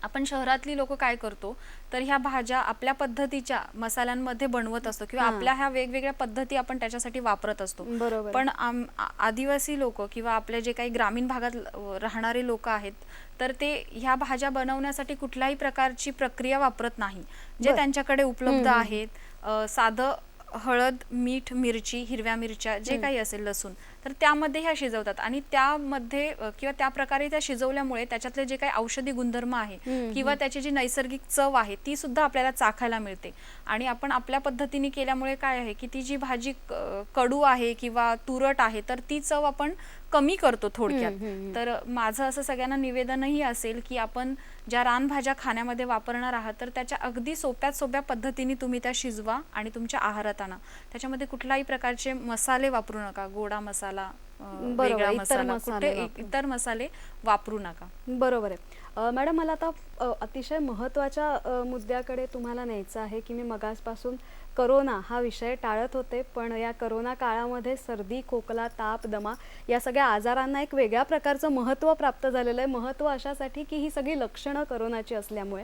आपण शहरातली लोक काय करतो तर ह्या भाज्या आपल्या पद्धतीच्या मसाल्यांमध्ये बनवत असतो किंवा आपल्या ह्या वेगवेगळ्या पद्धती आपण त्याच्यासाठी वापरत असतो. बरोबर. पण आदिवासी लोक किंवा आपले जे काही ग्रामीण भागात राहणारे लोक आहेत, तर ते ह्या भाज्या बनवण्यासाठी कुठल्याही प्रकारची प्रक्रिया वापरत नाही. जे त्यांच्याकडे उपलब्ध आहेत, साधं हळद, मीठ, मिरची, हिरव्या मिरच्या, जे काही असेल, लसूण, तर त्यामध्ये ह्या शिजवतात आणि त्यामध्ये किंवा त्या प्रकारे त्या शिजवल्यामुळे त्याच्यातले जे काही औषधी गुणधर्म आहे किंवा त्याची जी नैसर्गिक चव आहे ती सुद्धा आपल्याला चाखायला मिळते. आणि आपण आपल्या पद्धतीने केल्यामुळे काय आहे की ती जी भाजी कडू आहे किंवा तुरट आहे तर ती चव आपण कमी करतो थोडक्यात. तर माझं असं सगळ्यांना निवेदनही असेल की आपण ज्या रानभाज्या खाण्यामध्ये वापरणार आहात तर त्याच्या अगदी सोप्यात सोप्या पद्धतीने तुम्ही त्या शिजवा आणि तुमच्या आहारात आणा. त्याच्यामध्ये कुठल्याही प्रकारचे मसाले वापरू नका, गोडा मसाला, वेगळा मसाला, कुठे इतर मसाले वापरू नका. बरोबर आहे. मॅडम, मला आता अतिशय महत्त्वाच्या मुद्द्याकडे तुम्हाला न्यायचं आहे की मी मगासपासून करोना हा विषय टाळत होते, पण या करोना काळामध्ये सर्दी, खोकला, ताप, दमा या सगळ्या आजारांना एक वेगळ्या प्रकारचं महत्त्व प्राप्त झालेलं आहे. महत्त्व अशासाठी की ही सगळी लक्षणं करोनाची असल्यामुळे.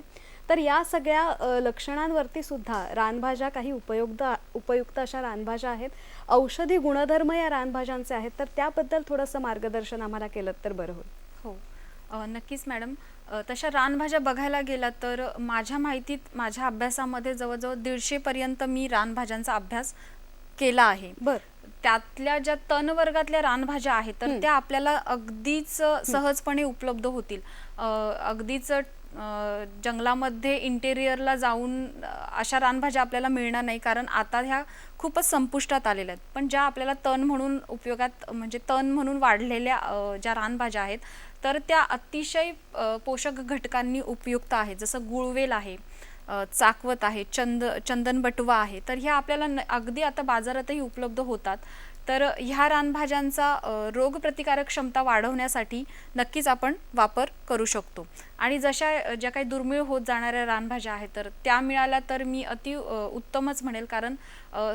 तर या सगळ्या लक्षणांवरती सुद्धा रानभाज्या काही उपयुक्त अशा रानभाज्या आहेत, औषधी गुणधर्म या रानभाज्यांचे आहेत, तर त्याबद्दल थोडंसं मार्गदर्शन आम्हाला केलं तर बरं होईल. हो, नक्कीच मॅडम. तशा रानभाज्या बघायला गेला तर माझ्या माहितीत, माझ्या अभ्यासामध्ये जवळजवळ 150 पर्यंत मी रानभाज्यांचा अभ्यास केला आहे. त्यातल्या ज्या तण वर्गातल्या रानभाज्या आहेत तर त्या आपल्याला अगदीच सहजपणे उपलब्ध होतील. अगदीच जंगलामध्ये इंटेरियरला जाऊन अशा रानभाज्या आपल्याला मिळणार नाही, कारण आता ह्या खूपच संपुष्टात आलेल्या आहेत. पण ज्या आपल्याला तण म्हणून उपयोगात, म्हणजे तण म्हणून वाढलेल्या ज्या रानभाज्या आहेत तर त्या अतिशय पोषक घटकांनी उपयुक्त आहेत. जसं गुळवेल आहे, चाकवत आहे, चंदन बटवा आहे, तर ह्या आपल्याला अगदी आता बाजारातही उपलब्ध होतात. तर ह्या रानभाज्यांचा रोगप्रतिकारक क्षमता वाढवण्यासाठी नक्कीच आपण वापर करू शकतो. आणि जशा ज्या काही दुर्मिळ होत जाणाऱ्या रानभाज्या आहेत तर त्या मिळाल्या तर मी उत्तमच म्हणेल, कारण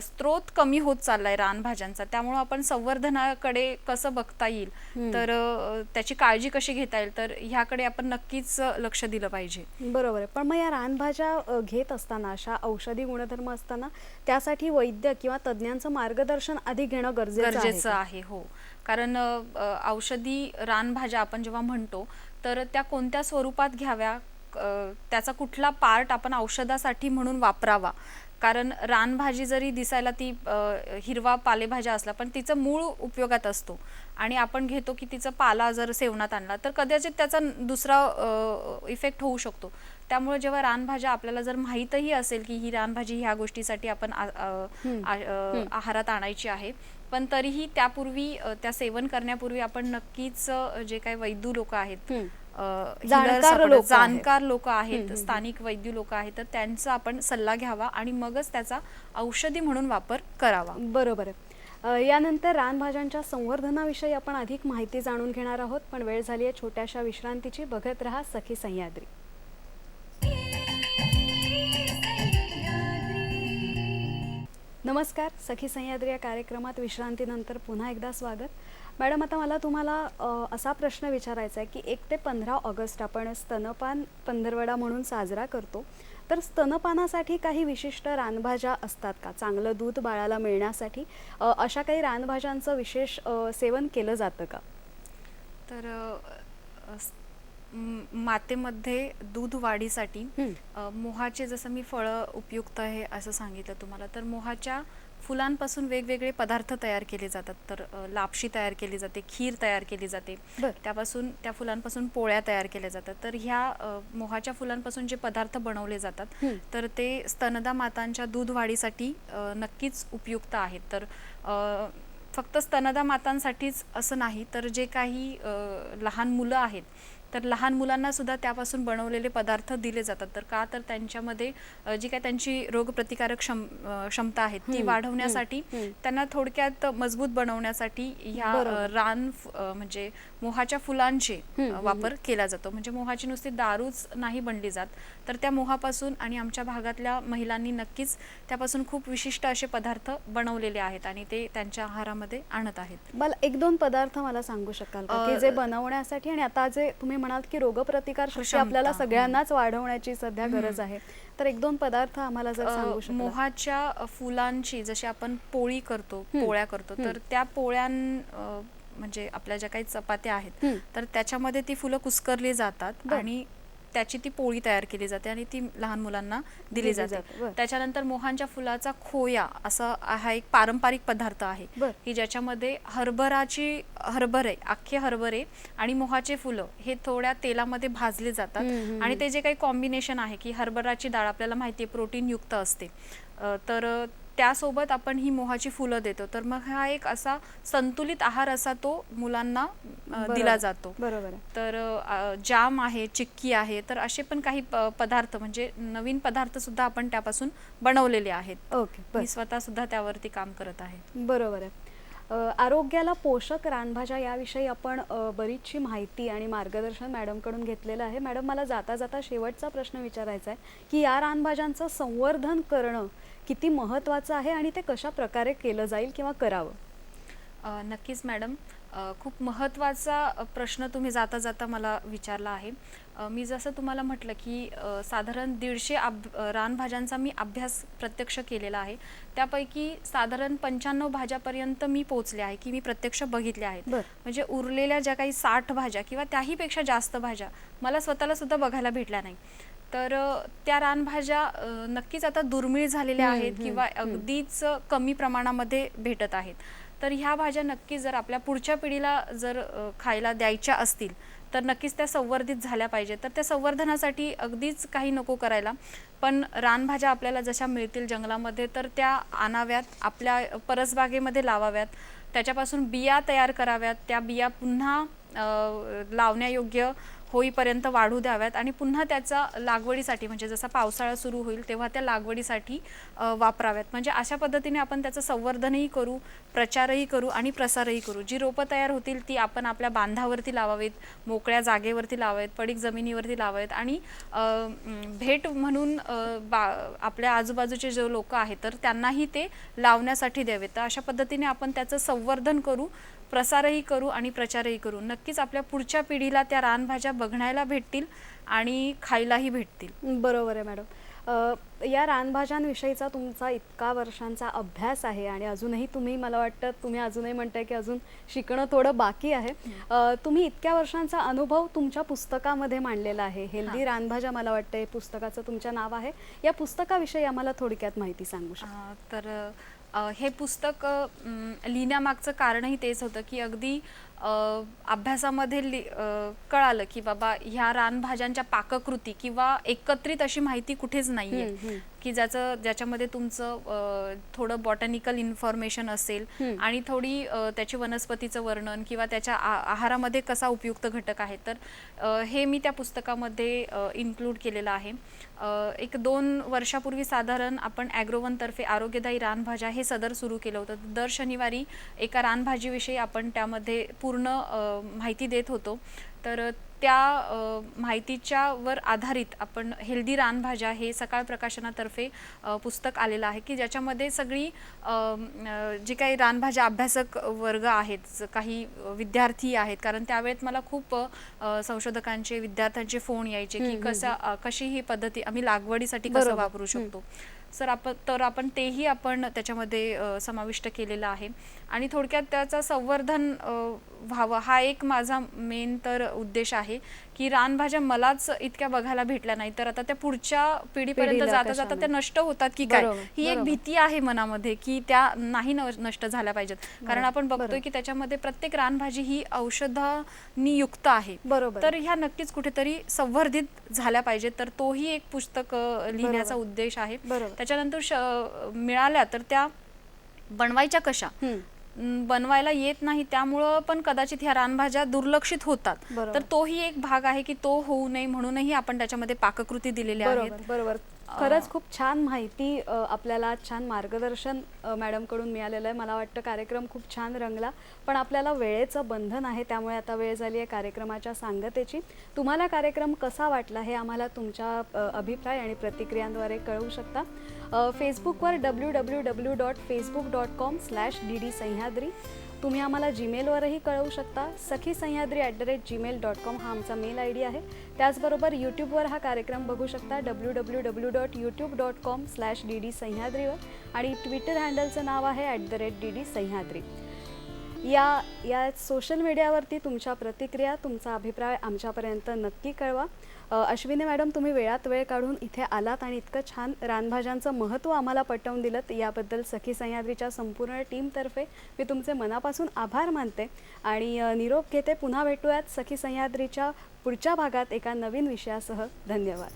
स्रोत कमी होत चाललाय रानभाज्यांचा. त्यामुळे आपण संवर्धनाकडे कसं बघता येईल, तर त्याची काळजी कशी घेता येईल, तर ह्याकडे आपण नक्कीच लक्ष दिलं पाहिजे. बरोबर आहे. पण मग या रानभाज्या घेत असताना, अशा औषधी गुणधर्म असताना, त्यासाठी वैद्य किंवा तज्ज्ञांचं मार्गदर्शन आधी घेणं गरजेचं आहे. आहे. हो, कारण औषधी रानभाज्या आपण जेव्हा म्हणतो तर त्या कोणत्या स्वरूपात घ्याव्या, त्याचा कुठला पार्ट आपण औषधासाठी म्हणून वापरावा. कारण रानभाजी जरी दिसायला ती हिरवा पालेभाज्या असला पण तिचं मूळ उपयोगात असतो आणि आपण घेतो की तिचा पाला जर सेवनात आणला तर कदाचित त्याचा दुसरा इफेक्ट होऊ शकतो. त्यामुळे जेव्हा रानभाज्या आपल्याला जर माहीतही असेल की ही रानभाजी ह्या गोष्टीसाठी आपण आहारात आणायची आहे, पण तरीही त्यापूर्वी त्या सेवन करण्यापूर्वी आपण नक्कीच जे काही वैद्य लोक आहेत, जाणकार लोक आहेत, स्थानिक वैद्य लोक आहेत, तर त्यांचा आपण सल्ला घ्यावा आणि मगच त्याचा औषधी म्हणून वापर करावा. बरोबर आहे. यानंतर रानभाज्यांच्या संवर्धनाविषयी आपण अधिक माहिती जाणून घेणार आहोत, पण वेळ झाली आहे छोट्याशा विश्रांतीची. बघत रहा सखी सह्याद्री. नमस्कार, सखी सह्याद्री या कार्यक्रमात विश्रांतीनंतर पुन्हा एकदा स्वागत. मॅडम, आता मला तुम्हाला असा प्रश्न विचारायचा आहे की 1 ते 15 ऑगस्ट आपण स्तनपान पंधरवडा म्हणून साजरा करतो. तर स्तनपानासाठी काही विशिष्ट रानभाज्या असतात का? चांगलं दूध बाळाला मिळण्यासाठी अशा काही रानभाज्यांचं विशेष सेवन केलं जातं का? तर मातेमध्ये दूध वाढीसाठी मोहाचे, जसं मी फळं उपयुक्त आहे असं सांगितलं तुम्हाला, तर मोहाच्या फुलांपासून वेगवेगळे पदार्थ तयार केले जातात. तर लापशी तयार केली जाते, खीर तयार केली जाते, त्या फुलांपासून पोळ्या तयार केल्या जातात. तर ह्या मोहाच्या फुलांपासून जे पदार्थ बनवले जातात तर ते स्तनदा मातांच्या दूध वाढीसाठी नक्कीच उपयुक्त आहेत. तर फक्त स्तनदा मातांसाठीच असं नाही, तर जे काही लहान मुलं आहेत तर लहान मुलांना सुद्धा त्यापासून बनवलेले पदार्थ दिले जातात. तर का तर त्यांच्यामध्ये जी काय त्यांची रोगप्रतिकारक क्षमता आहे ती वाढवण्यासाठी, त्यांना थोडक्यात मजबूत बनवण्यासाठी ह्या म्हणजे मोहाच्या फुलांचे वापर केला जातो. म्हणजे मोहाची नुसती दारूच नाही बनली जात, तर त्या मोहापासून आणि आमच्या भागातल्या महिलांनी नक्कीच त्यापासून खूप विशिष्ट असे पदार्थ बनवलेले आहेत आणि ते त्यांच्या आहारामध्ये आणत आहेत. मला 1-2 पदार्थ मला सांगू शकाल का की जे बनवण्यासाठी, आणि आता जे तुम्ही म्हणाल की रोगप्रतिकार शक्ती आपल्याला सगळ्यांनाच वाढवण्याची सध्या गरज आहे, तर 1-2 पदार्थ आम्हाला जर सांगू शकाल? मोहाच्या फुलांची जशी आपण पोळी करतो, पोळ्या करतो, तर त्या पोळ्यां म्हणजे आपल्या ज्या काही चपात्या आहेत तर त्याच्यामध्ये ती फुलं कुस्करली जातात आणि त्याची ती पोळी तयार केली जाते आणि ती लहान मुलांना दिली जाते. त्याच्यानंतर मोहांच्या फुलाचा खोया असा हा एक पारंपरिक पदार्थ आहे की ज्याच्यामध्ये हरभरे, अख्खे हरभरे आणि मोहाचे फुलं हे थोड्या तेलामध्ये भाजले जातात आणि ते जे काही कॉम्बिनेशन आहे की हरभराची डाळ आपल्याला माहिती आहे प्रोटीन युक्त असते, तर त्यासोबत आपण ही मोहाची फुलं देतो. तर मग हा एक असा संतुलित आहार असा तो मुलांना दिला जातो. बरोबर. तर जाम आहे, चिक्की आहे, तर असे पण काही पदार्थ म्हणजे नवीन पदार्थ सुद्धा आपण त्यापासून बनवलेले आहेत. मी स्वतः सुद्धा त्यावरती काम करत आहे. बरोबर आहे. आरोग्याला पोषक रानभाज्या याविषयी आपण बरीचशी माहिती आणि मार्गदर्शन मॅडमकडून घेतलेलं आहे. मॅडम, मला जाता जाता शेवटचा प्रश्न विचारायचा आहे की या रानभाज्यांचं संवर्धन करणं किती महत्त्वाचं आहे आणि ते कशा प्रकारे केलं जाईल किंवा करावं? नक्कीच मॅडम, खूप महत्त्वाचा प्रश्न तुम्ही जाता जाता मला विचारला आहे. मी जसं तुम्हाला म्हटलं की साधारण 150 रानभाज्यांचा मी अभ्यास प्रत्यक्ष केलेला आहे. त्यापैकी साधारण 95 भाज्यापर्यंत मी पोहोचले आहे की मी प्रत्यक्ष बघितल्या आहेत. म्हणजे उरलेल्या ज्या काही 60 भाज्या किंवा त्याहीपेक्षा जास्त भाज्या मला स्वतःला सुद्धा बघायला भेटल्या नाही. तर त्या रानभाज्या नक्कीच आता दुर्मिळ झालेल्या आहेत किंवा अगदीच कमी प्रमाणामध्ये भेटत आहेत. तर ह्या भाज्या नक्कीच जर आपल्या पुढच्या पिढीला जर खायला द्यायच्या असतील तर नक्कीच त्या संवर्धित झाल्या पाहिजेत. तर त्या संवर्धनासाठी अगदीच काही नको करायला, पण रानभाज्या आपल्याला जशा मिळतील जंगलामध्ये तर त्या आणाव्यात, आपल्या परसबागेमध्ये लावाव्यात, त्याच्यापासून बिया तयार कराव्यात, त्या बिया पुन्हा लावण्यायोग्य होईपर्यंत वाढू द्याव्यात आणि पुन्हा त्याचा लागवडीसाठी म्हणजे जसा पावसाळा सुरू होईल तेव्हा त्या लागवडीसाठी वापराव्यात. म्हणजे अशा पद्धतीने आपण त्याचं संवर्धनही करू, प्रचारही करू आणि प्रसारही करू. जी रोपं तयार होतील ती आपण आपल्या बांधावरती लावावीत, मोकळ्या जागेवरती लावावीत, पडीक जमिनीवरती लावावीत आणि भेट म्हणून आपल्या आजूबाजूचे जे लोक आहेत तर त्यांनाही ते लावण्यासाठी द्यावेत. तर अशा पद्धतीने आपण त्याचं संवर्धन करू, प्रसारही करू आणि प्रचारही करू. नक्कीच आपल्या पुढच्या पिढीला त्या रानभाज्या बघण्याला भेटतील आणि खायलाही भेटतील. बरोबर आहे मॅडम. या रानभाज्यांविषयीचा तुमचा इतका वर्षांचा अभ्यास आहे आणि अजूनही तुम्ही, मला वाटतं तुम्ही अजूनही म्हणताय की अजून शिकणं थोडं बाकी आहे. तुम्ही इतक्या वर्षांचा अनुभव तुमच्या पुस्तकामध्ये मांडलेला आहे. हेल्दी रानभाज्या, मला वाटतं पुस्तकाचं तुमचं नाव आहे. या पुस्तकाविषयी आम्हाला थोडक्यात माहिती सांगू शकता? तर हे पुस्तक लिहिण्यामागचं कारणही तेच होतं की अगदी अभ्यासामध्ये कळालं की बाबा ह्या रानभाज्यांच्या पाककृती किंवा एकत्रित अशी माहिती कुठेच नाही आहे की ज्याच्यामध्ये तुमचं थोडं बॉटॅनिकल इन्फॉर्मेशन असेल आणि थोडी त्याची वनस्पतीचं वर्णन किंवा त्याच्या आहारामध्ये कसा उपयुक्त घटक आहे. तर हे मी त्या पुस्तकामध्ये इन्क्लूड केलेलं आहे. 1-2 वर्षापूर्वी साधारण आपण ॲग्रोवनतर्फे आरोग्यदायी रानभाज्या हे सदर सुरू केलं होतं. दर शनिवारी एका रानभाजीविषयी आपण त्यामध्ये पूर्ण माहिती देत होतो. तर त्या माहितीच्या वर आधारित आपण हेल्दी रानभाज्या हे सकाळ प्रकाशनातर्फे पुस्तक आलेलं आहे की ज्याच्यामध्ये सगळी जी काही रानभाज्या अभ्यासक वर्ग आहेत, काही विद्यार्थी आहेत, कारण त्यावेळेत मला खूप संशोधकांचे, विद्यार्थ्यांचे फोन यायचे की कशी ही पद्धती आम्ही लागवडीसाठी कसं वापरू शकतो. आपण तेही आपण त्याच्यामध्ये समाविष्ट केलेलं आहे आणि थोडक्यात त्याचं संवर्धन व्हावं हा एक माझा मेन तर उद्देश आहे की रानभाज्या मलाच इतक्या बघायला भेटल्या नाही तर आता त्या पुढच्या पिढीपर्यंत जाता जाता त्या नष्ट होतात की काय, ही एक भीती आहे मनामध्ये की त्या नाही नष्ट झाल्या पाहिजेत. कारण आपण बघतोय की त्याच्यामध्ये प्रत्येक रानभाजी ही औषधांनी युक्त आहे. तर ह्या नक्कीच कुठेतरी संवर्धित झाल्या पाहिजेत. तर तोही एक पुस्तक लिहिण्याचा उद्देश आहे. त्याच्यानंतर मिळाल्या तर त्या बनवायच्या कशा, बनवायला येत नाही त्यामुळं पण कदाचित ह्या रानभाज्या दुर्लक्षित होतात. तर तोही एक भाग आहे की तो होऊ नये म्हणूनही आपण त्याच्यामध्ये पाककृती दिलेल्या आहेत. बरोबर. खरंच खूप छान माहिती, आपल्याला छान मार्गदर्शन मॅडम कडून मिळालेलं आहे. मला वाटतं कार्यक्रम खूप छान रंगला, पण आपल्याला वेळेचं बंधन आहे त्यामुळे आता वेळ झाली आहे कार्यक्रमाच्या सांगतेची. तुम्हाला कार्यक्रम कसा वाटला हे आम्हाला तुमच्या अभिप्राय आणि प्रतिक्रियांद्वारे कळवू शकता. फेसबुकवर www.facebook.com/dd सह्याद्री. तुम्ही आम्हाला जीमेलवरही कळवू शकता. sakhisayadri@gmail.com हा आमचा मेल ID आहे. त्याचबरोबर यूट्यूबवर हा कार्यक्रम बघू शकता www.youtube.com/dd सह्याद्रीवर आणि ट्विटर हँडलचं नाव आहे @dd सह्याद्री. या सोशल मीडियावरती तुमच्या प्रतिक्रिया, तुमचा अभिप्राय आमच्यापर्यंत नक्की कळवा. अश्विनी मॅडम, तुम्ही वेळात वेळ काढून इथे आलात आणि इतकं छान रानभाज्यांचं महत्त्व आम्हाला पटवून दिलं, याबद्दल सखी सह्याद्रीच्या संपूर्ण टीमतर्फे मी तुमचे मनापासून आभार मानते आणि निरोप घेते. पुन्हा भेटूयात सखी सह्याद्रीच्या पुढच्या भागात एका नवीन विषयासह. धन्यवाद.